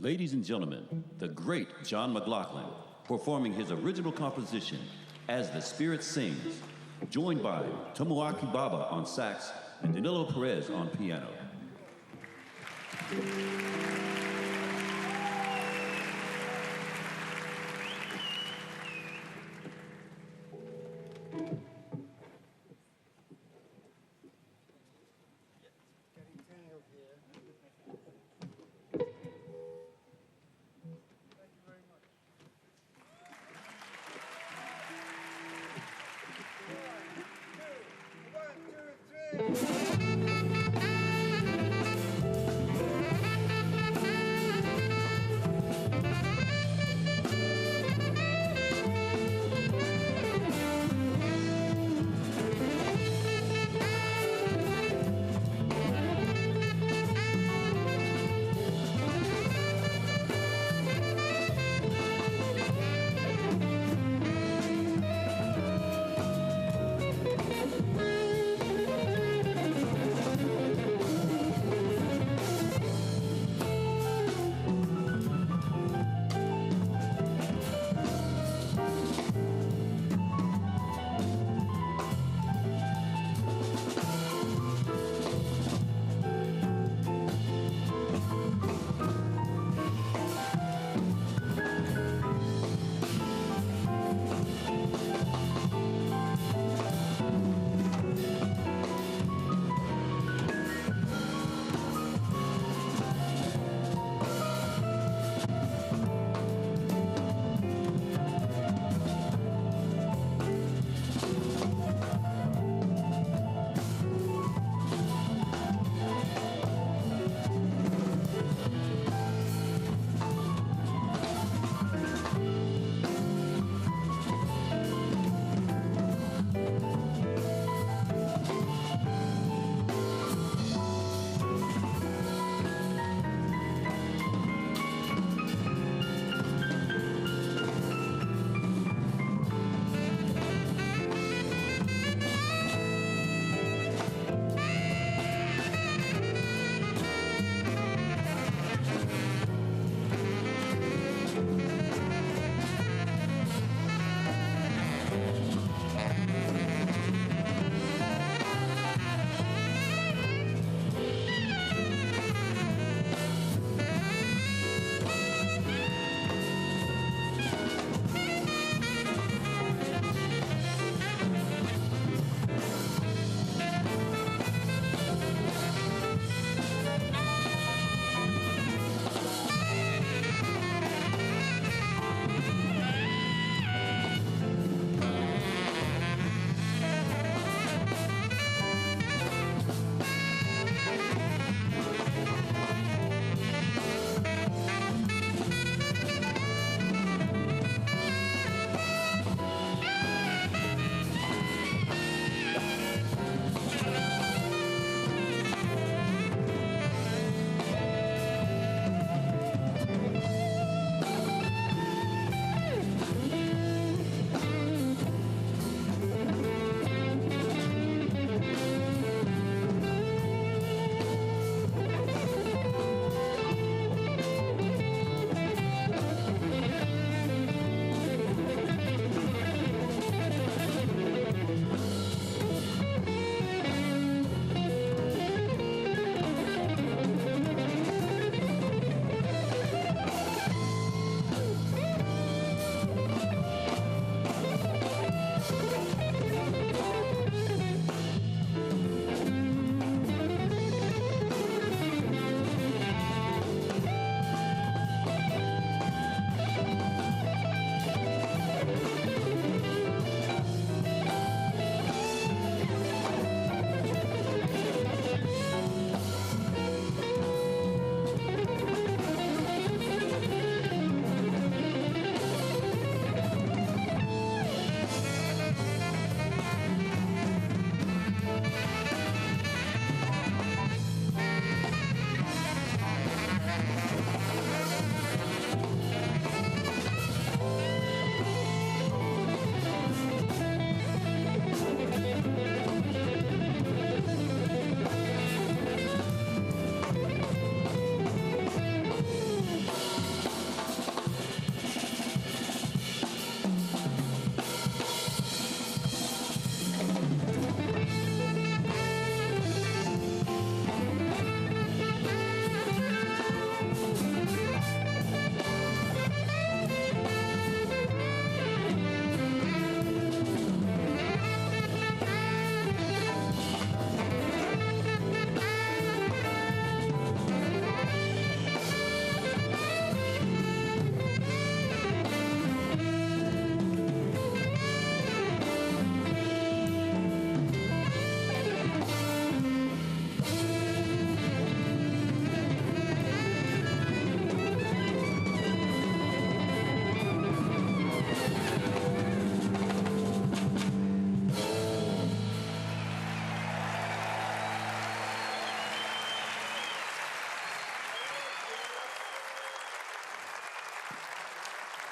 Ladies and gentlemen, the great John McLaughlin, performing his original composition, As the Spirit Sings, joined by Tomoaki Baba on sax and Danilo Pérez on piano.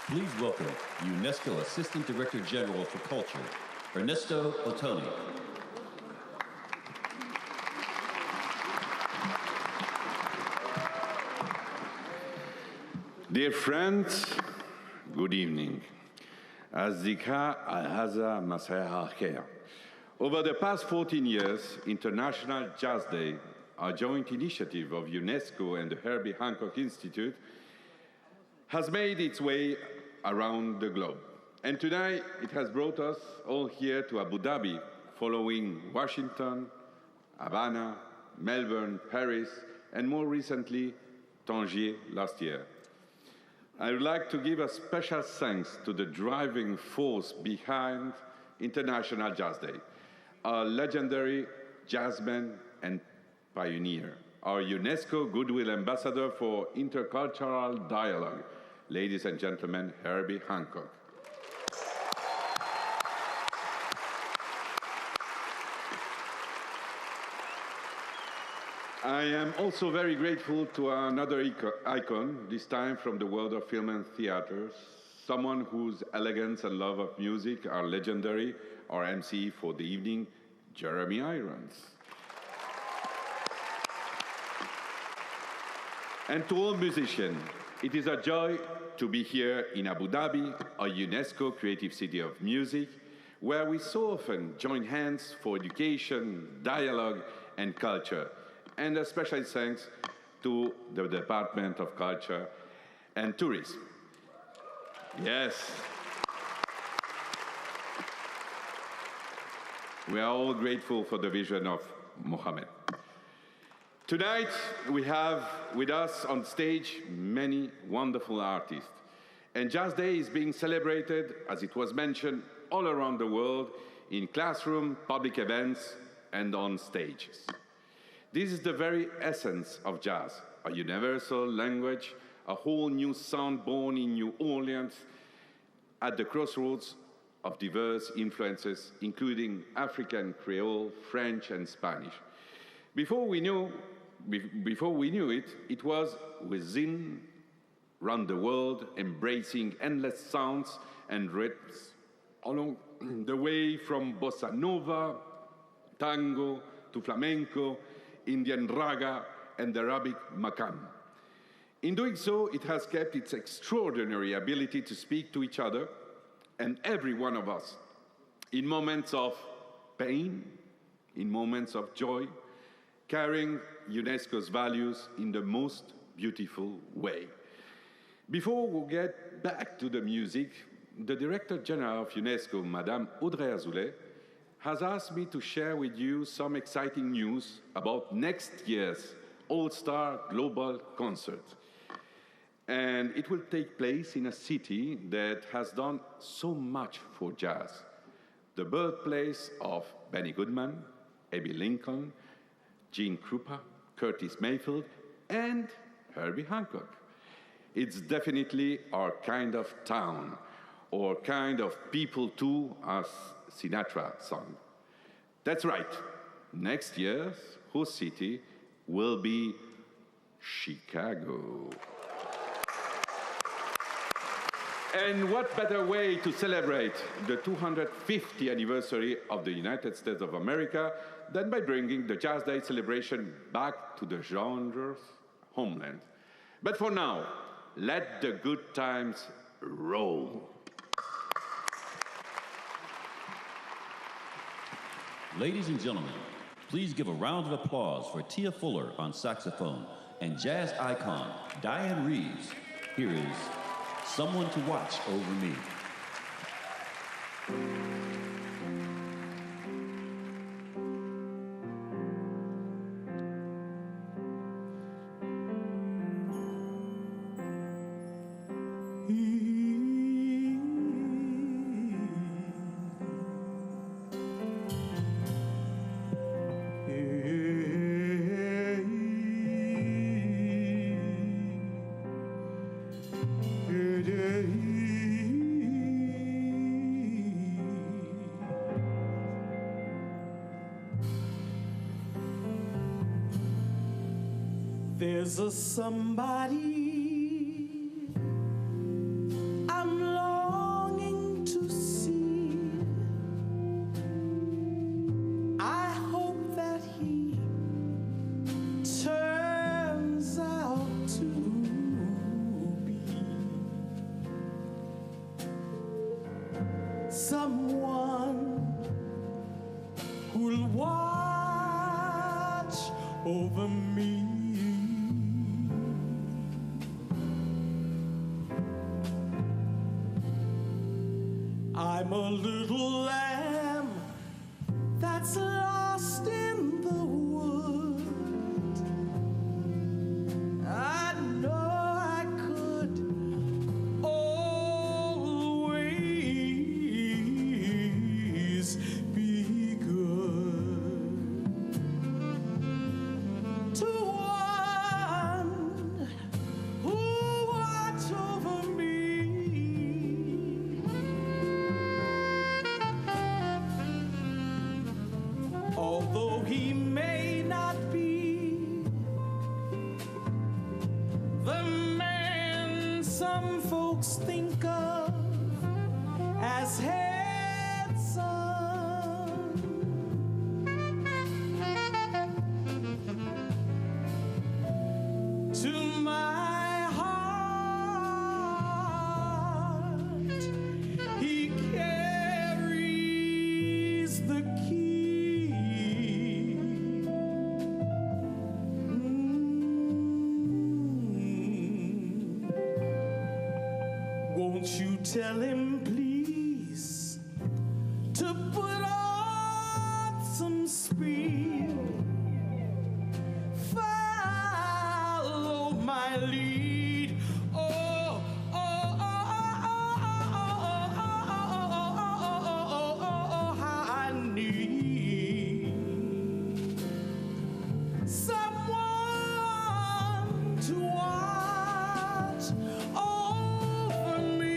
Please welcome UNESCO Assistant Director General for Culture, Ernesto Ottoni. Dear friends, good evening. Azdika al-Haza Masaya al-Khair. Over the past 14 years, International Jazz Day, a joint initiative of UNESCO and the Herbie Hancock Institute, has made its way around the globe. And tonight, it has brought us all here to Abu Dhabi, following Washington, Havana, Melbourne, Paris, and more recently, Tangier last year. I would like to give a special thanks to the driving force behind International Jazz Day, our legendary jazzman and pioneer, our UNESCO Goodwill Ambassador for Intercultural Dialogue, ladies and gentlemen, Herbie Hancock. I am also very grateful to another icon, this time from the world of film and theater, someone whose elegance and love of music are legendary, our MC for the evening, Jeremy Irons. And to all musicians, it is a joy to be here in Abu Dhabi, a UNESCO Creative City of Music, where we so often join hands for education, dialogue, and culture. And a special thanks to the Department of Culture and Tourism. Yes. We are all grateful for the vision of Mohammed. Tonight, we have with us on stage many wonderful artists. And Jazz Day is being celebrated, as it was mentioned, all around the world, in classrooms, public events, and on stages. This is the very essence of jazz, a universal language, a whole new sound born in New Orleans at the crossroads of diverse influences, including African, Creole, French, and Spanish. Before we knew it, it was within, around the world, embracing endless sounds and rhythms along the way from bossa nova, tango, to flamenco, Indian raga, and Arabic maqam. In doing so, it has kept its extraordinary ability to speak to each other and every one of us in moments of pain, in moments of joy, carrying UNESCO's values in the most beautiful way. Before we get back to the music, the Director General of UNESCO, Madame Audrey Azoulay, has asked me to share with you some exciting news about next year's All-Star Global Concert. And it will take place in a city that has done so much for jazz, the birthplace of Benny Goodman, Abbey Lincoln, Gene Krupa, Curtis Mayfield, and Herbie Hancock. It's definitely our kind of town, or kind of people too, as Sinatra sung. That's right. Next year's host city will be Chicago. And what better way to celebrate the 250th anniversary of the United States of America than by bringing the Jazz Day celebration back to the genre's homeland. But for now, let the good times roll. Ladies and gentlemen, please give a round of applause for Tia Fuller on saxophone and jazz icon Dianne Reeves. Here is Someone to Watch Over Me. There's a somebody I'm someone who'll watch over me. I'm a little lamb that's lost in the wood. I know I could always be good to one who watch over me. Although he may not be the man some folks think of as handsome, to my heart he carries the key. Won't you tell him, please, to put on some speed? Follow my lead. Oh, oh, oh, oh, I need someone to watch over me.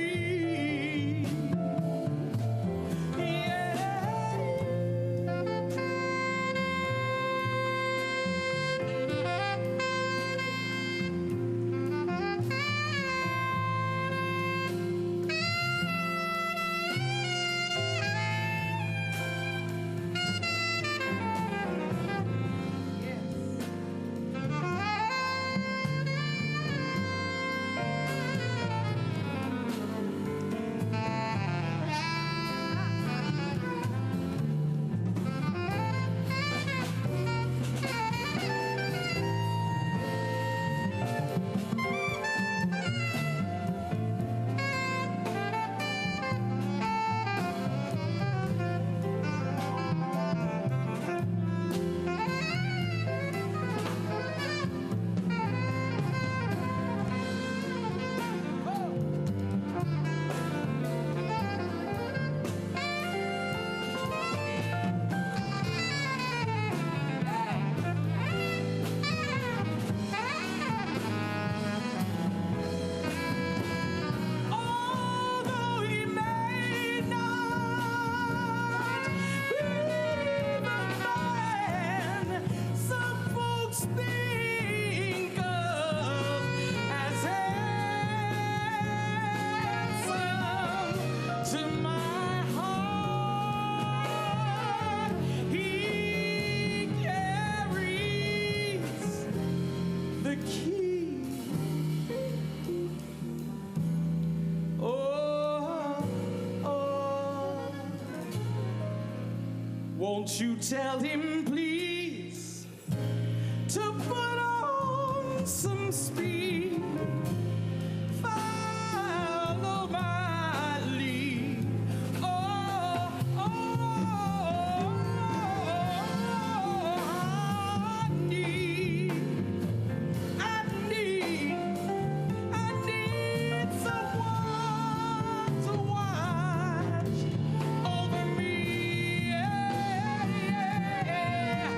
Won't you tell him, please, to put on some speed? Follow my lead. Oh, oh, I need someone to watch over me. Yeah, yeah.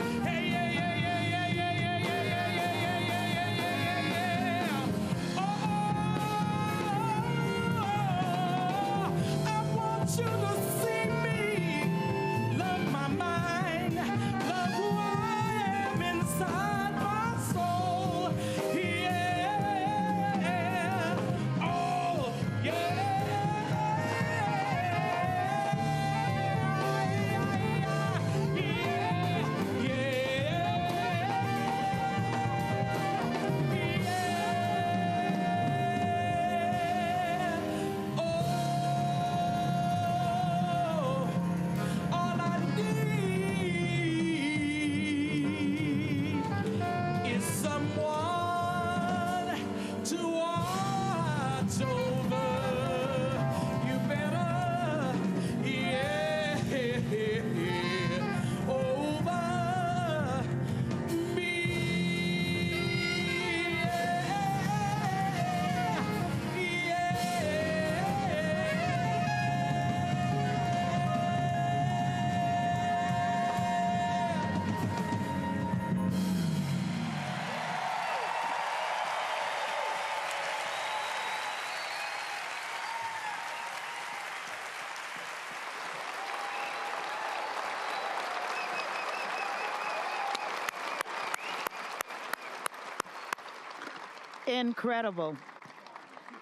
Incredible.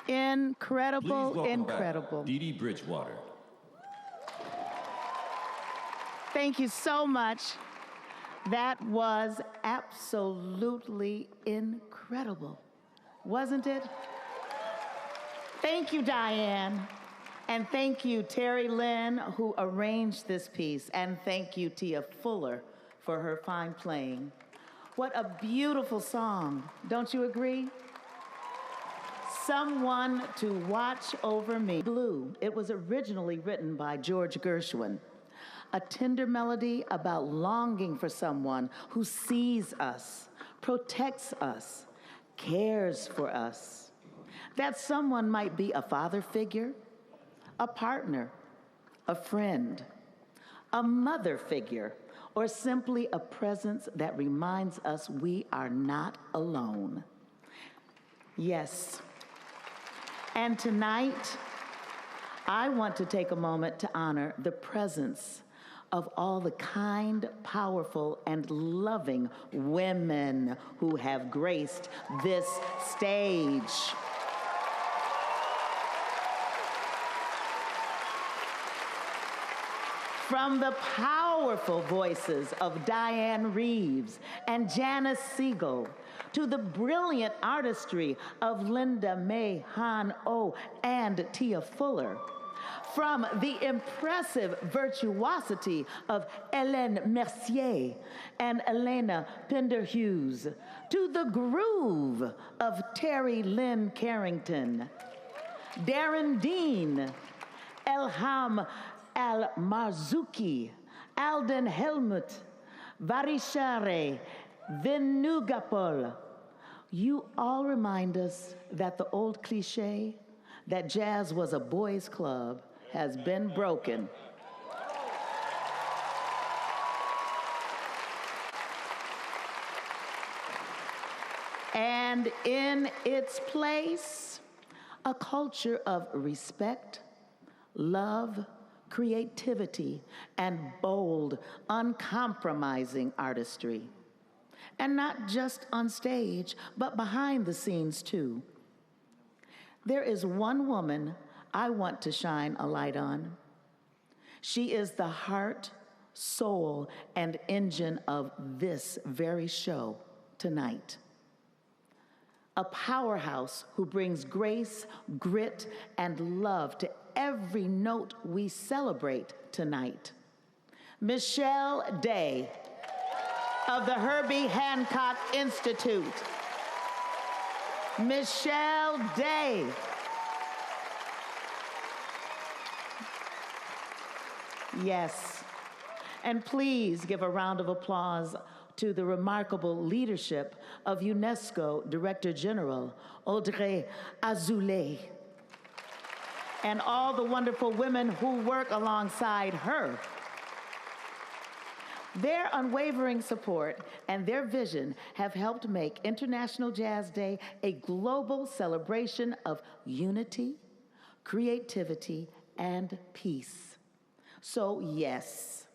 Incredible, Please welcome incredible. back Dee Dee Bridgewater. Thank you so much. That was absolutely incredible, wasn't it? Thank you, Dianne. And thank you, Terri Lyne, who arranged this piece. And thank you, Tia Fuller, for her fine playing. What a beautiful song, don't you agree? Someone to Watch Over Me. Blue, it was originally written by George Gershwin. A tender melody about longing for someone who sees us, protects us, cares for us. That someone might be a father figure, a partner, a friend, a mother figure, or simply a presence that reminds us we are not alone. Yes. And tonight, I want to take a moment to honor the presence of all the kind, powerful, and loving women who have graced this stage. From the powerful voices of Dianne Reeves and Janice Siegel, to the brilliant artistry of Linda May Han-Oh and Tia Fuller, from the impressive virtuosity of Hélène Mercier and Elena Pinder-Hughes, to the groove of Terri Lyne Carrington, Darren Dean, Elham Al-Marzouki, Alden Helmut, Varijashree Venugopal. You all remind us that the old cliche that jazz was a boys' club has been broken. And in its place, a culture of respect, love, creativity, and bold, uncompromising artistry. And not just on stage, but behind the scenes too. There is one woman I want to shine a light on. She is the heart, soul, and engine of this very show tonight. A powerhouse who brings grace, grit, and love to every note we celebrate tonight. Michelle Day of the Herbie Hancock Institute. Michelle Day. Yes. And please give a round of applause to the remarkable leadership of UNESCO Director General Audrey Azoulay and all the wonderful women who work alongside her. Their unwavering support and their vision have helped make International Jazz Day a global celebration of unity, creativity, and peace. So yes,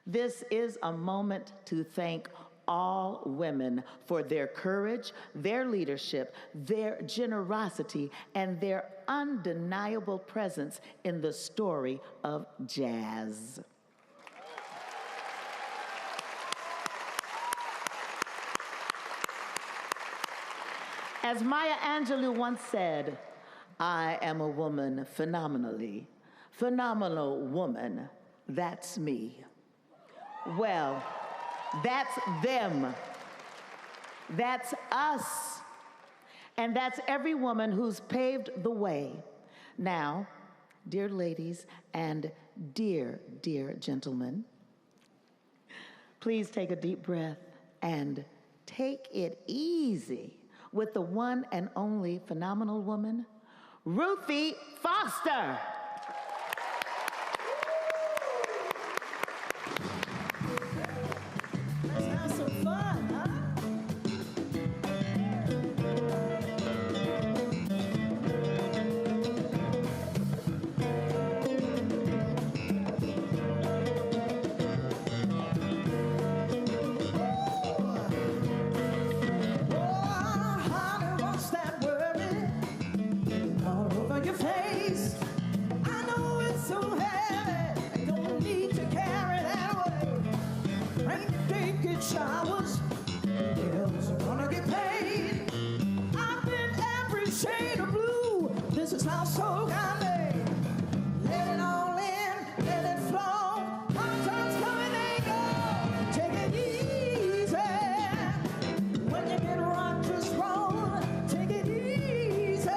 this is a moment to thank all women for their courage, their leadership, their generosity, and their undeniable presence in the story of jazz. As Maya Angelou once said, I am a woman phenomenally. Phenomenal woman, that's me. Well, that's them. That's us. And that's every woman who's paved the way. Now, dear ladies and dear, dear gentlemen, please take a deep breath and take it easy with the one and only phenomenal woman, Ruthie Foster. Let's have some fun, huh? Honey, what's that? sounds so kindly. Let it all in, let it flow. Hard times coming, they go. Take it easy. When you get rocked, just roll. Take it easy.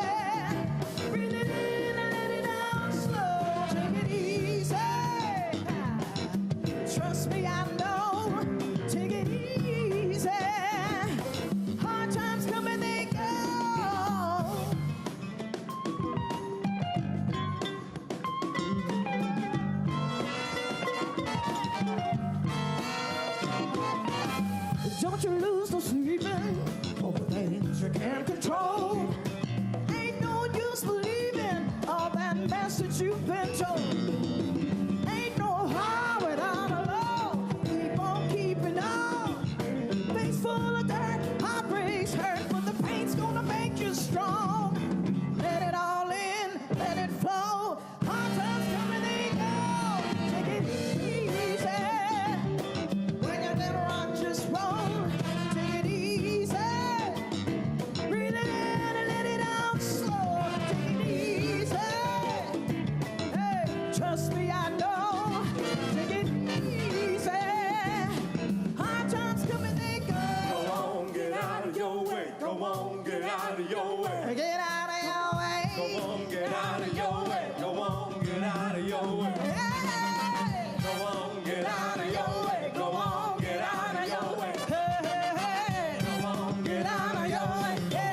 Breathe it in and let it out slow. Take it easy. Trust me, I know. Take it easy. Hard times coming, they go. Don't you lose no sleeping over things you can't control. Ain't no use believing all that mess that you've been told. Ain't no high without a low. Keep on keeping on. Face full of dirt, heartbreaks hurt, but the pain's gonna make you strong. Let it all in, let it flow. Hard times coming, they go. Take it easy. When you get rocked, just roll. Take it easy. Breathe it in and let it out slow. Take it easy. Hey, trust me, I know. Take it easy. Hard times coming, they go. Go on, get out of your way. Go on, get out of your way. Get out of your way. Go on, get out of your way. Go on, get out of your way. Hey. Go on, get out of your way. Go on, get out of your way. Hey, hey, hey. Go on, Get out of your way. Hey.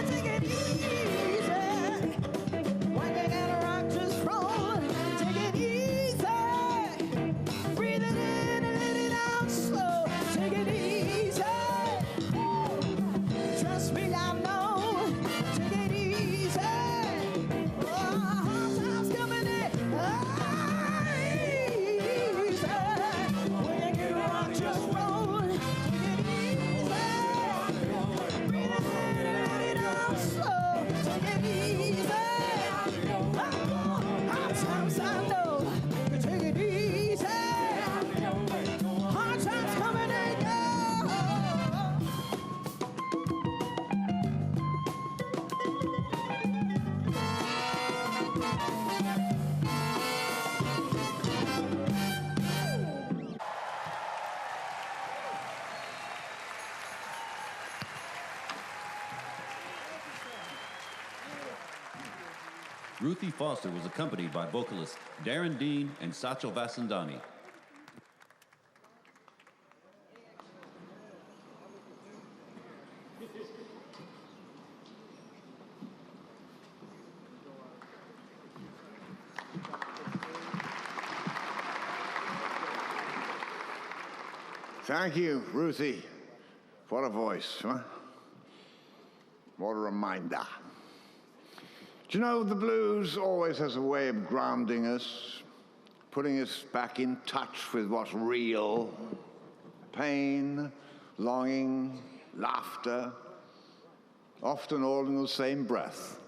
Take it easy. When you get rocked, just roll. Take it easy. Breathe it in and let it out slow. Take it easy. Trust me, I know. Take it easy. Oh, hard times coming in. Easy. When you get rocked, just roll. Take it easy. Breathe it in and let it out slow. Take it easy. Hard times, I know. Take it easy. Hard times coming and go. Ruthie Foster was accompanied by vocalists Darren Dean and Satchel Vasandani. Thank you, Ruthie. What a voice, huh? What a reminder. Do you know, the blues always has a way of grounding us, putting us back in touch with what's real. Pain, longing, laughter, often all in the same breath.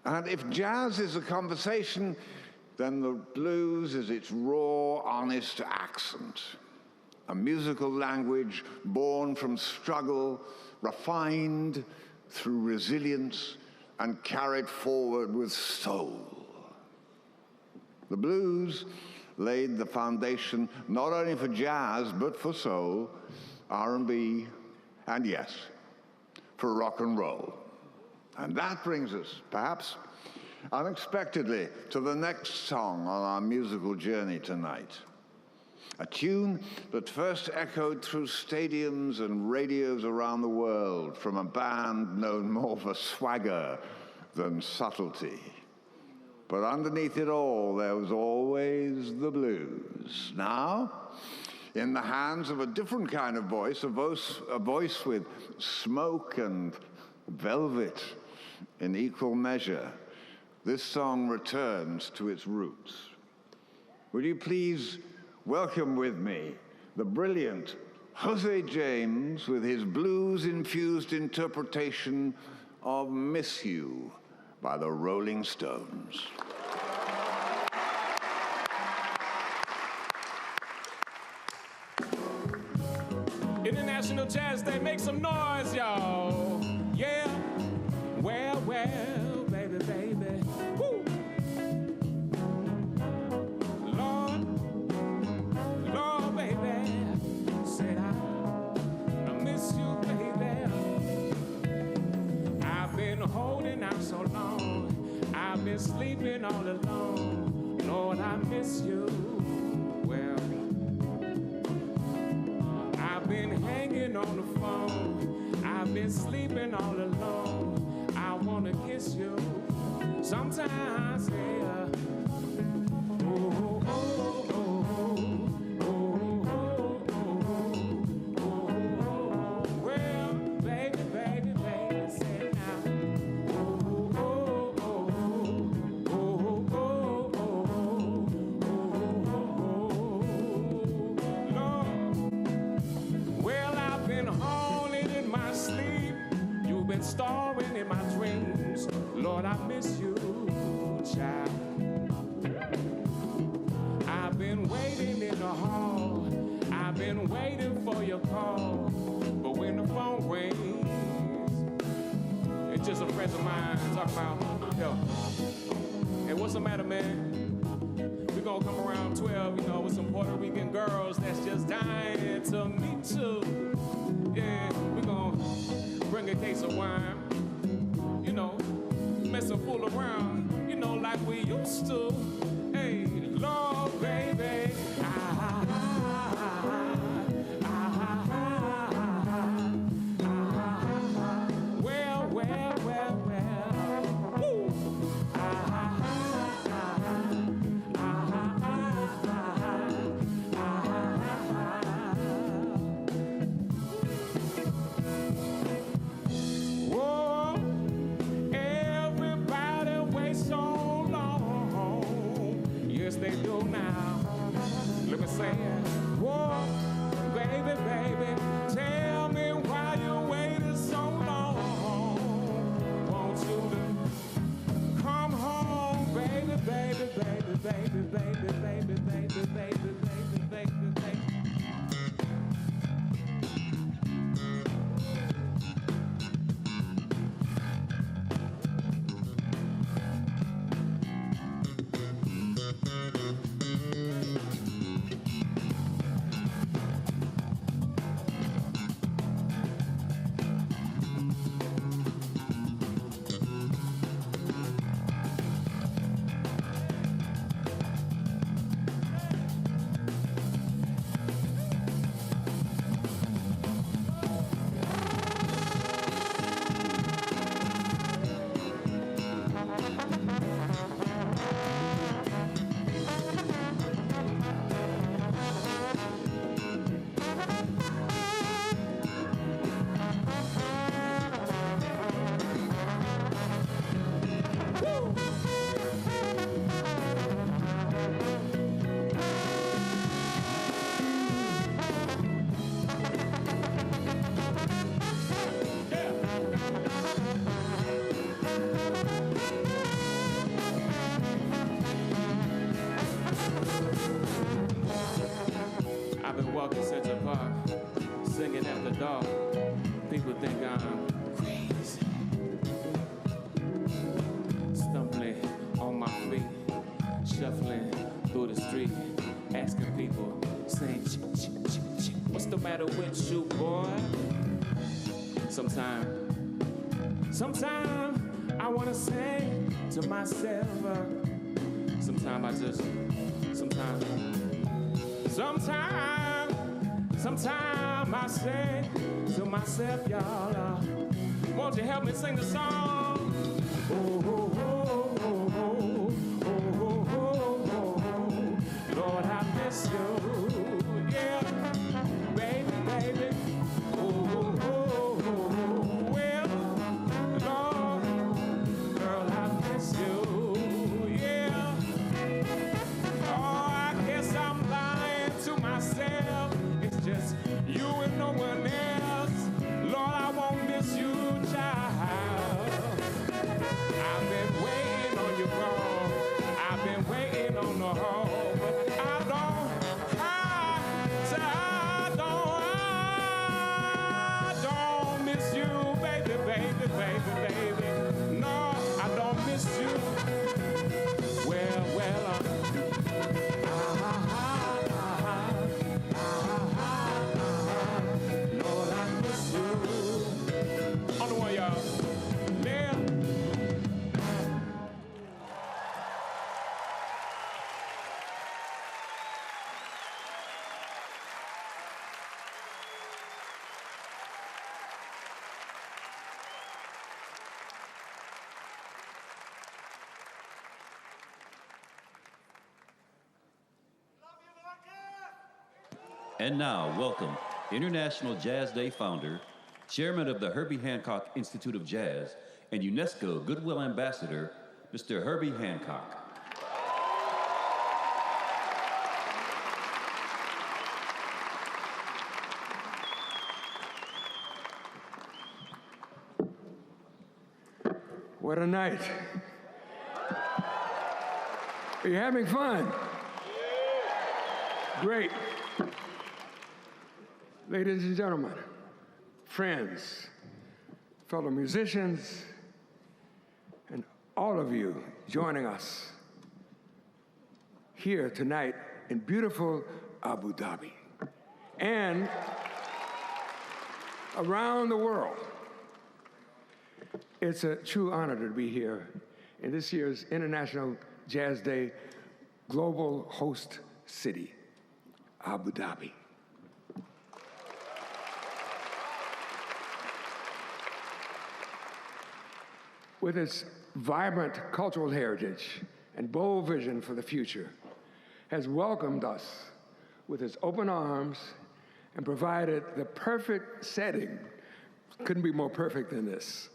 And if jazz is a conversation, then the blues is its raw, honest accent. A musical language born from struggle, refined through resilience, and carried forward with soul. The blues laid the foundation not only for jazz, but for soul, R&B, and yes, for rock and roll. And that brings us, perhaps unexpectedly, to the next song on our musical journey tonight. A tune that first echoed through stadiums and radios around the world from a band known more for swagger than subtlety. But underneath it all, there was always the blues. Now, in the hands of a different kind of voice, a voice with smoke and velvet in equal measure, this song returns to its roots. Would you please welcome with me the brilliant José James with his blues-infused interpretation of Miss You by the Rolling Stones. International Jazz Day, make some noise, y'all. Yeah. Well, well, baby, baby. Woo. Lord, Lord, baby. Said I miss you, baby. I've been holding out so long. I've been sleeping all alone. Lord, I miss you. Well, I've been hanging on the phone. I've been sleeping all alone. I wanna kiss you. Sometimes, yeah. Oh, oh, oh, oh, oh, oh, oh. Well, baby, baby, baby, say now. Oh, oh, oh, oh, oh, oh, Lord. Well, I've been hauling in my sleep. You've been starring in my dreams. Lord, I miss you, child. I've been waiting in the hall. I've been waiting for your call. But when the phone rings, it's just a friend of mine talking about, yo, hey, what's the matter, man? We're gonna come around 12, you know, with some Puerto Rican girls that's just dying to meet you. Yeah, we're gonna bring a case of wine, you know, mess and fool around, you know, like we used to. Hey, Lord, baby. Well, well, well, well. Woo. Whoa, everybody waits so long. Yes, they do now. Let me say it. Whoa, baby, baby, tell me why you waited so long. Want you to come home, baby, baby, baby, baby, baby, baby, baby, baby, baby, baby, baby. I've been walking Central Park, singing after dark. People think I'm crazy. Stumbling on my feet, shuffling through the street, asking people, saying, what's the matter with you, boy? Sometimes I wanna sing to myself. Sometimes I sing to myself, y'all. Won't you help me sing the song? Oh, oh, oh, oh, oh, And now, welcome International Jazz Day founder, chairman of the Herbie Hancock Institute of Jazz, and UNESCO Goodwill Ambassador, Mr. Herbie Hancock. What a night. Are you having fun? Great. Ladies and gentlemen, friends, fellow musicians, and all of you joining us here tonight in beautiful Abu Dhabi and around the world. It's a true honor to be here in this year's International Jazz Day global host city, Abu Dhabi. With its vibrant cultural heritage and bold vision for the future, has welcomed us with its open arms and provided the perfect setting, couldn't be more perfect than this,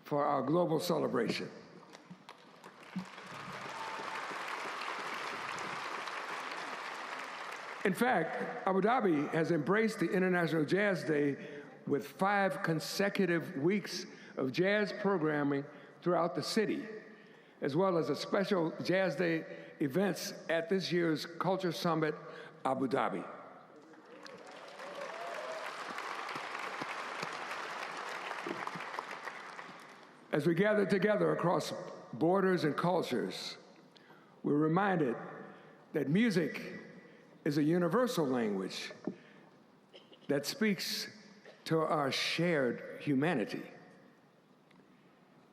for our global celebration. In fact, Abu Dhabi has embraced the International Jazz Day with 5 consecutive weeks of jazz programming throughout the city, as well as a special Jazz Day events at this year's Culture Summit, Abu Dhabi. As we gather together across borders and cultures, we're reminded that music is a universal language that speaks to our shared humanity.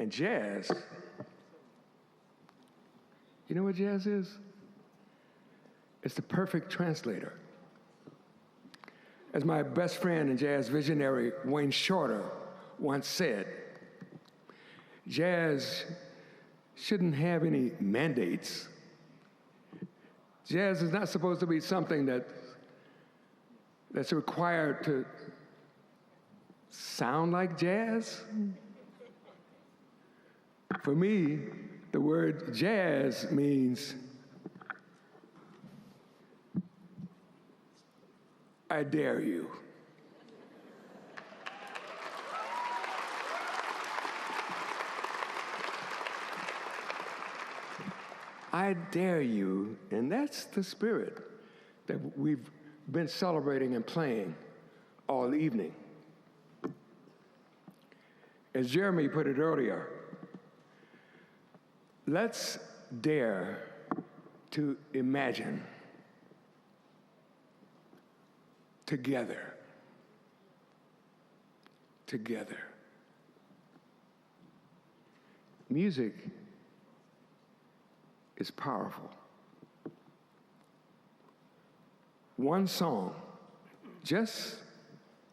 And jazz, you know what jazz is? It's the perfect translator. As my best friend and jazz visionary Wayne Shorter once said, jazz shouldn't have any mandates. Jazz is not supposed to be something that's required to sound like jazz. For me, the word jazz means I dare you. I dare you, and that's the spirit that we've been celebrating and playing all evening. As Jeremy put it earlier, let's dare to imagine together. Music is powerful. One song, just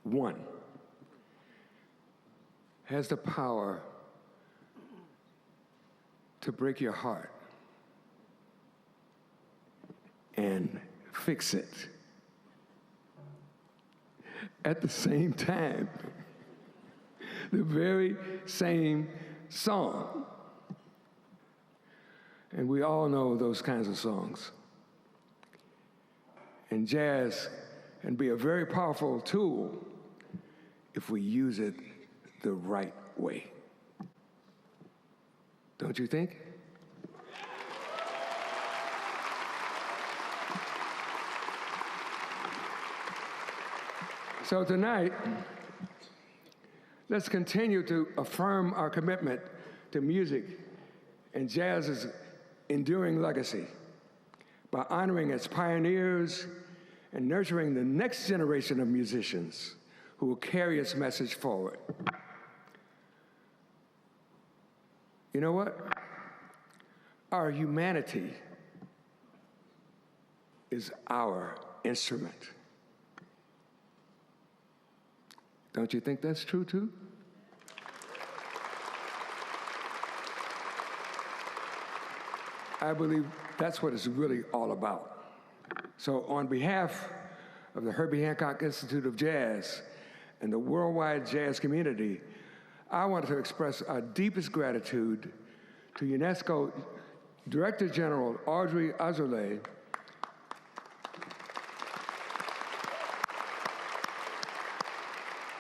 one, has the power to break your heart and fix it at the same time. The very same song. And we all know those kinds of songs. And jazz can be a very powerful tool if we use it the right way. Don't you think? So tonight, let's continue to affirm our commitment to music and jazz's enduring legacy by honoring its pioneers and nurturing the next generation of musicians who will carry its message forward. You know what? Our humanity is our instrument. Don't you think that's true too? I believe that's what it's really all about. So on behalf of the Herbie Hancock Institute of Jazz and the worldwide jazz community, I want to express our deepest gratitude to UNESCO Director General Audrey Azoulay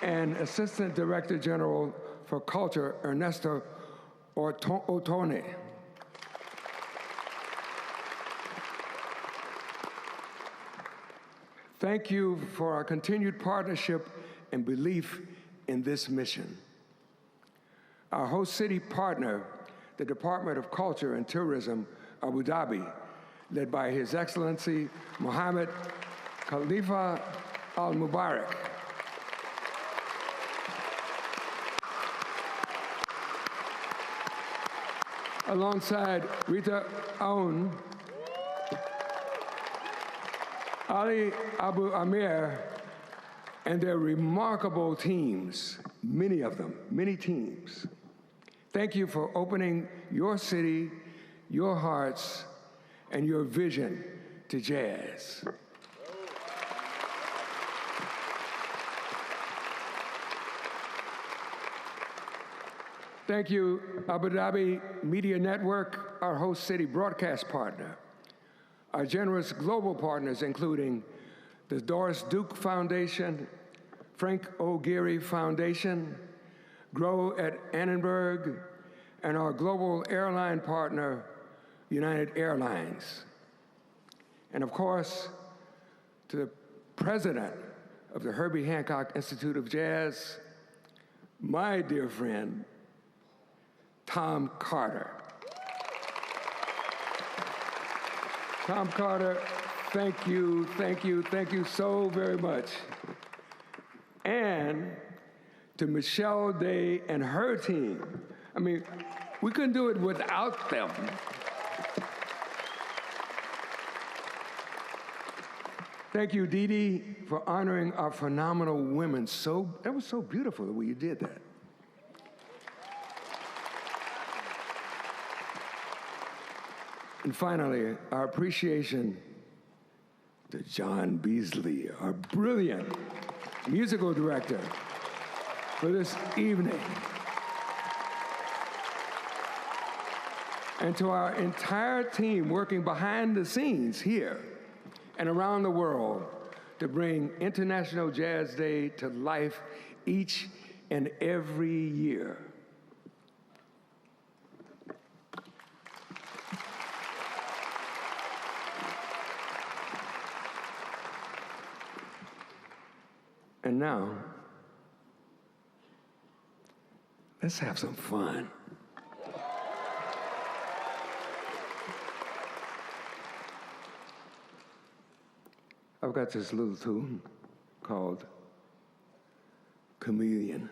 and Assistant Director General for Culture, Ernesto Otone. Thank you for our continued partnership and belief in this mission. Our host city partner, the Department of Culture and Tourism, Abu Dhabi, led by His Excellency Mohammed Khalifa Al Mubarak. Alongside Rita Aoun, Ali Abu Amir, and their remarkable teams, many of them, many teams. Thank you for opening your city, your hearts, and your vision to jazz. Thank you, Abu Dhabi Media Network, our host city broadcast partner. Our generous global partners, including the Doris Duke Foundation, Frank O. Gehry Foundation, Grow at Annenberg, and our global airline partner, United Airlines. And of course, to the president of the Herbie Hancock Institute of Jazz, my dear friend, Tom Carter. Tom Carter, thank you so very much. And to Michelle Day and her team. I mean, we couldn't do it without them. Thank you, Dee Dee, for honoring our phenomenal women. That was so beautiful the way you did that. And finally, our appreciation to John Beasley, our brilliant musical director, for this evening. And to our entire team working behind the scenes here and around the world to bring International Jazz Day to life each and every year. And now, let's have some fun. I've got this little tune called Chameleon.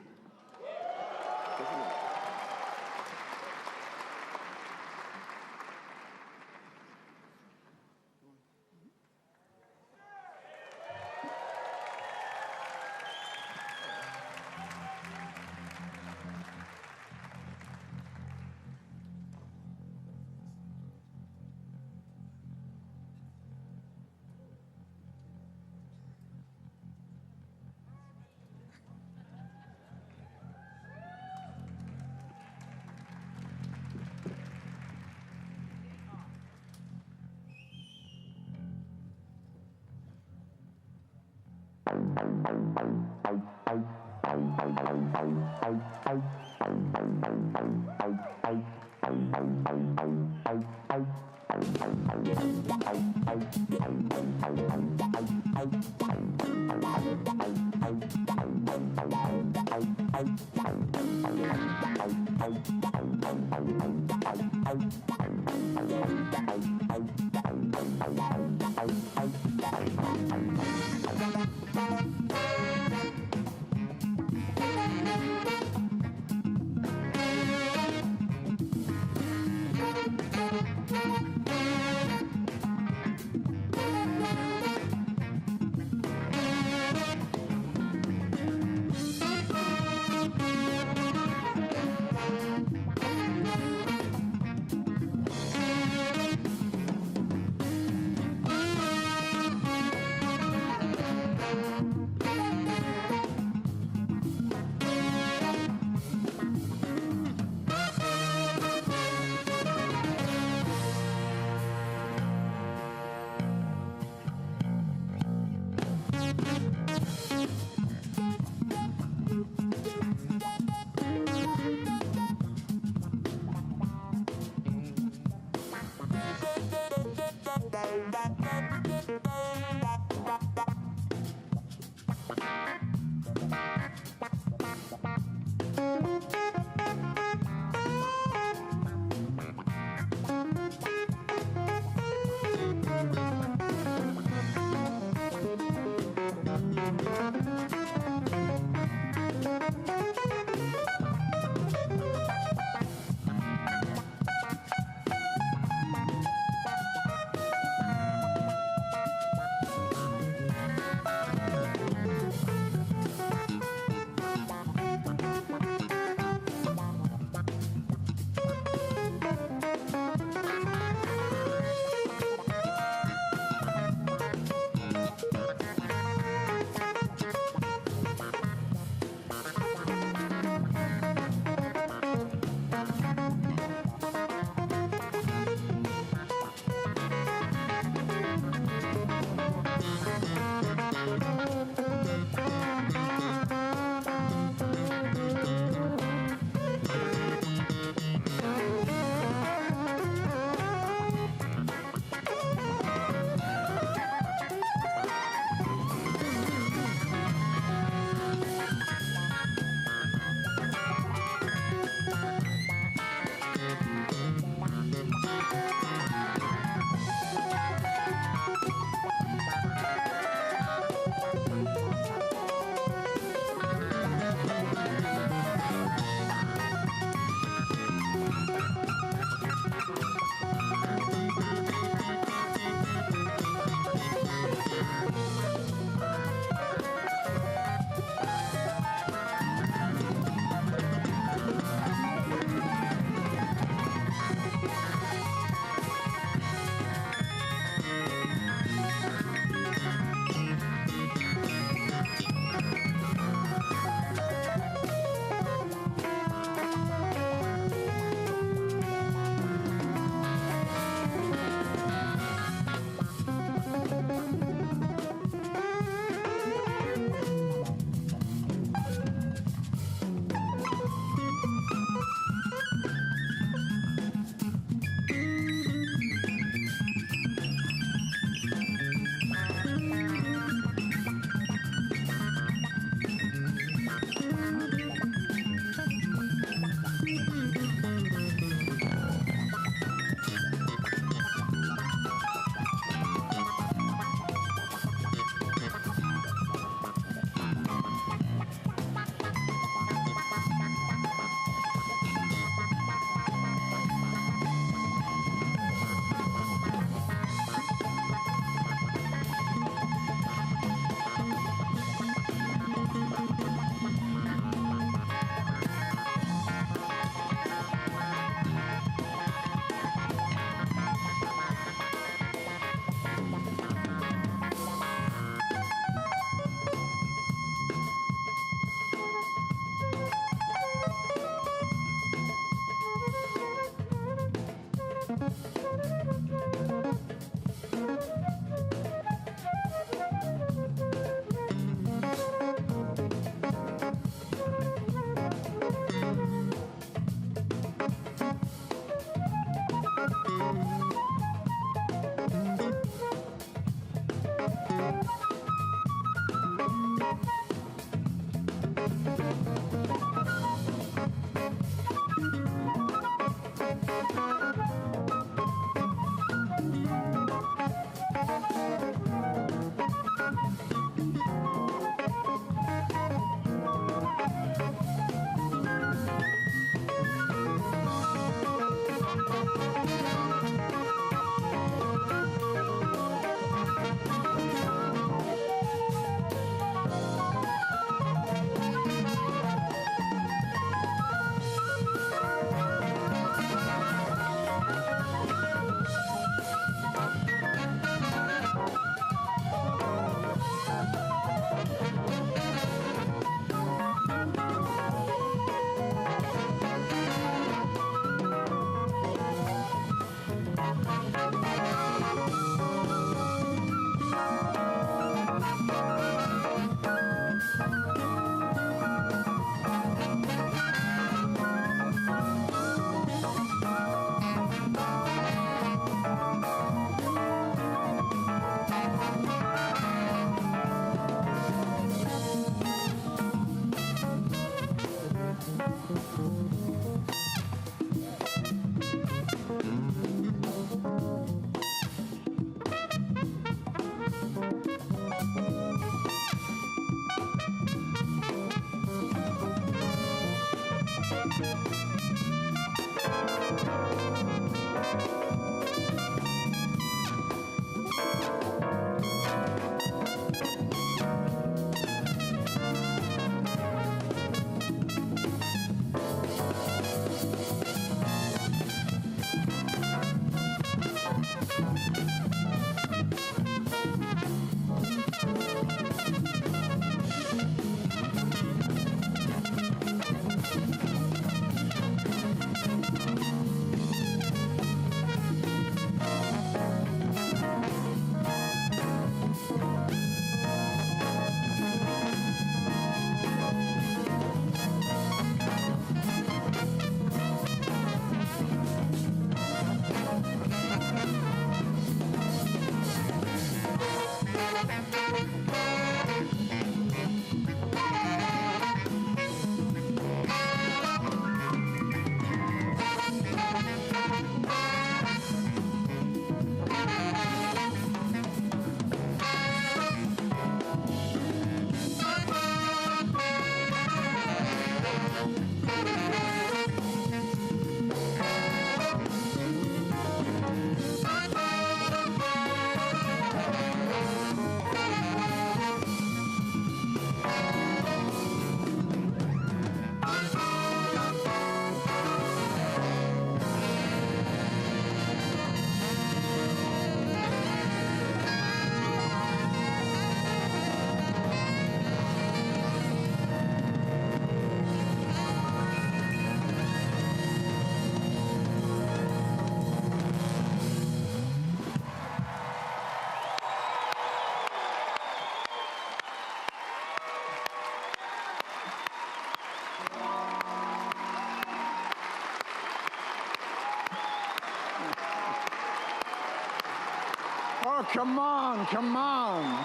Oh, come on, come on.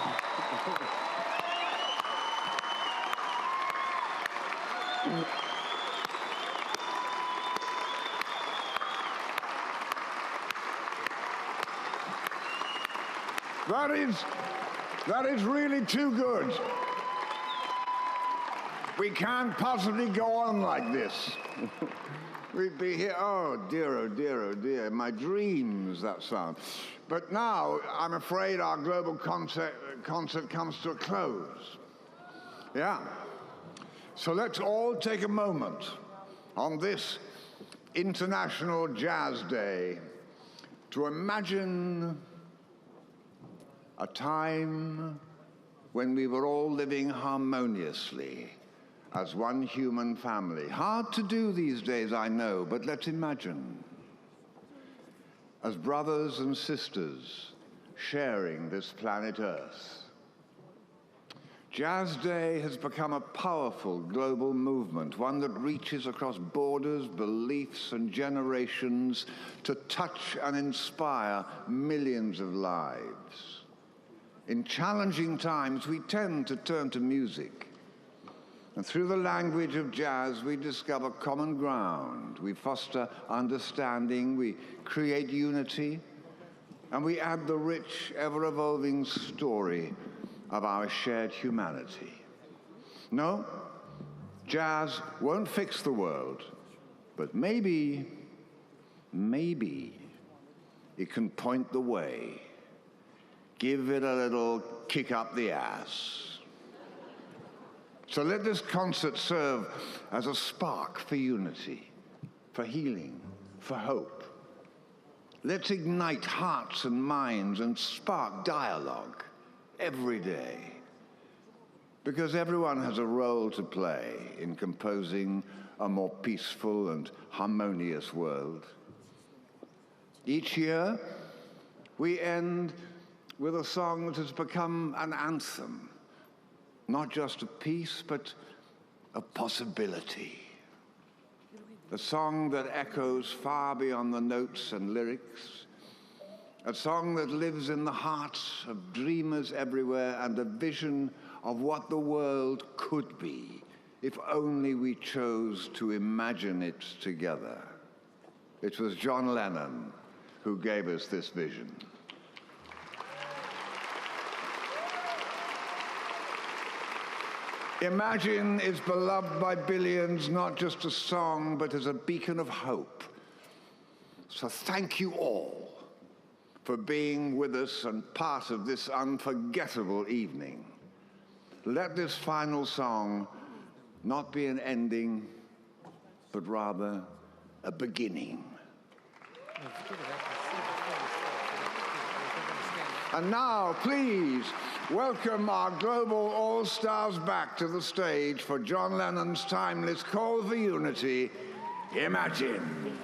That is really too good. We can't possibly go on like this. We'd be here, oh dear, oh dear, oh dear, my dreams, that sound. But now, I'm afraid our global concert comes to a close. Yeah. So let's all take a moment on this International Jazz Day to imagine a time when we were all living harmoniously as one human family. Hard to do these days, I know, but let's imagine. As brothers and sisters sharing this planet Earth. Jazz Day has become a powerful global movement, one that reaches across borders, beliefs, and generations to touch and inspire millions of lives. In challenging times, we tend to turn to music. And through the language of jazz, we discover common ground. We foster understanding, we create unity, and we add the rich, ever-evolving story of our shared humanity. No, jazz won't fix the world, but maybe it can point the way. Give it a little kick up the ass. So let this concert serve as a spark for unity, for healing, for hope. Let's ignite hearts and minds and spark dialogue every day. Because everyone has a role to play in composing a more peaceful and harmonious world. Each year, we end with a song that has become an anthem, not just of peace, but of possibility. A song that echoes far beyond the notes and lyrics, a song that lives in the hearts of dreamers everywhere and a vision of what the world could be if only we chose to imagine it together. It was John Lennon who gave us this vision. Imagine is beloved by billions, not just a song, but as a beacon of hope. So thank you all for being with us and part of this unforgettable evening. Let this final song not be an ending, but rather a beginning. And now, please, welcome our global all-stars back to the stage for John Lennon's timeless call for unity, Imagine.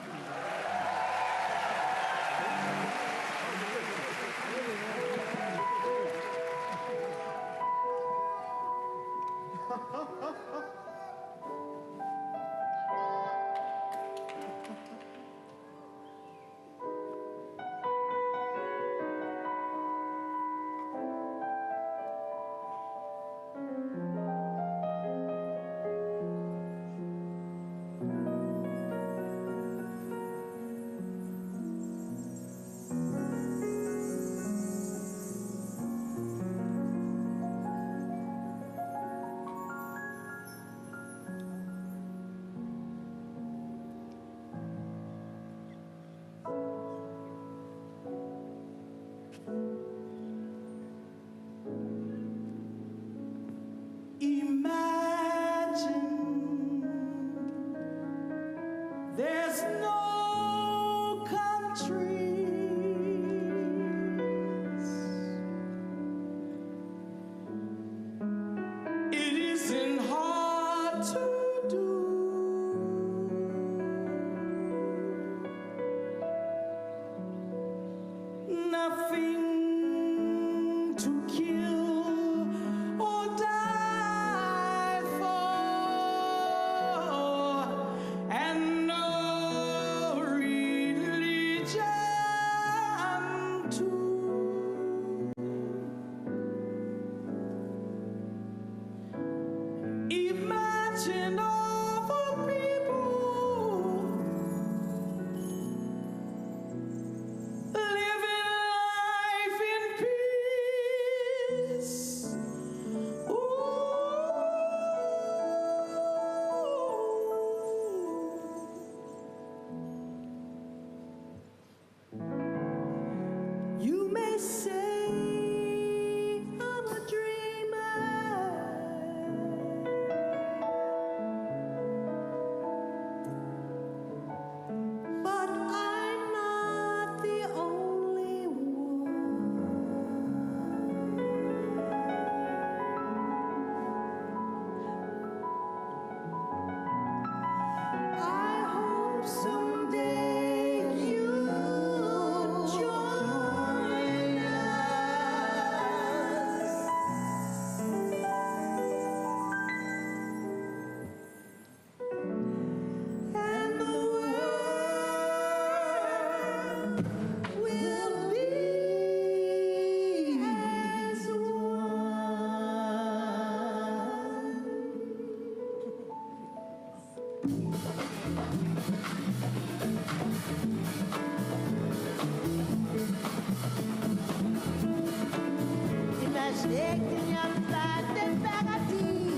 Et qu'il n'y a pas de paradis.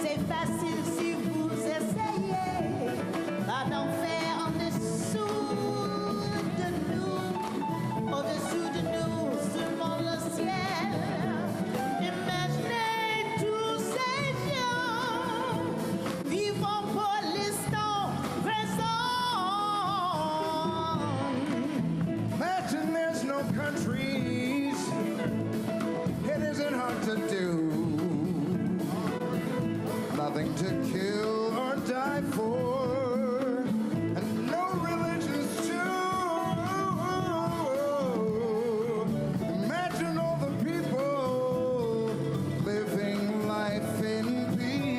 C'est facile si vous essayez. Pas d'enfer en dessous de nous. Au-dessous de nous, seulement le ciel. Imaginez tous ces gens vivant pour l'instant présent. Imagine there's no countries. It isn't hard to do. Nothing to kill or die for. And no religions too. Imagine all the people living life in peace.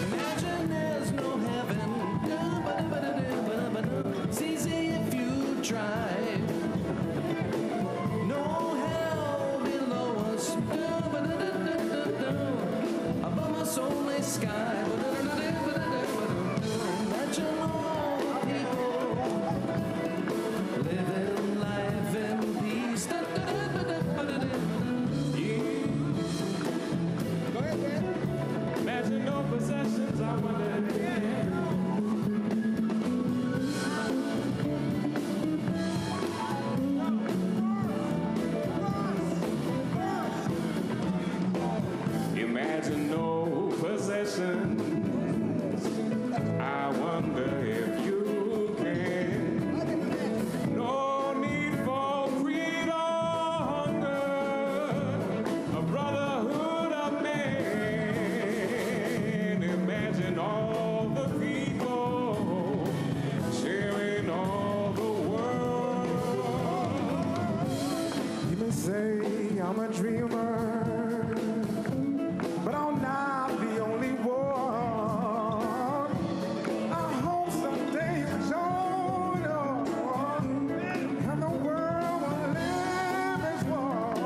Imagine there's no heaven. It's easy if you try. No hell below us. Above us only sky. Imagine all the people living life in peace. Go ahead, man. Imagine no possessions, I wonder. Imagine no possessions. I wonder if you can. No need for greed or hunger. A brotherhood of men. Imagine all the people sharing all the world. You may say I'm a dreamer, but I'll not be only one. I hope someday you'll join us, and the world will live as one.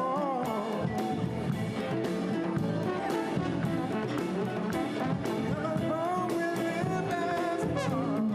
And the world will live as one.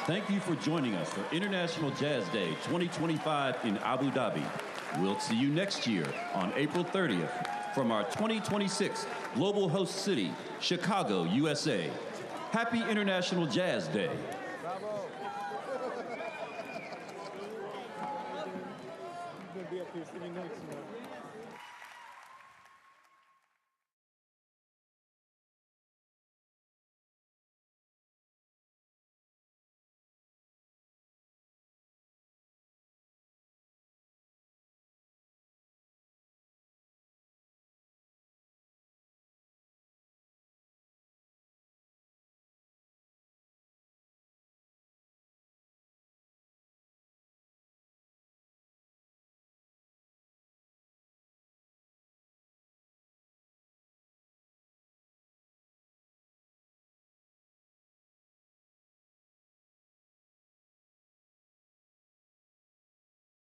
Thank you for joining us for International Jazz Day 2025 in Abu Dhabi. We'll see you next year on April 30th from our 2026 global host city, Chicago, USA. Happy International Jazz Day. Be up here sitting next to you.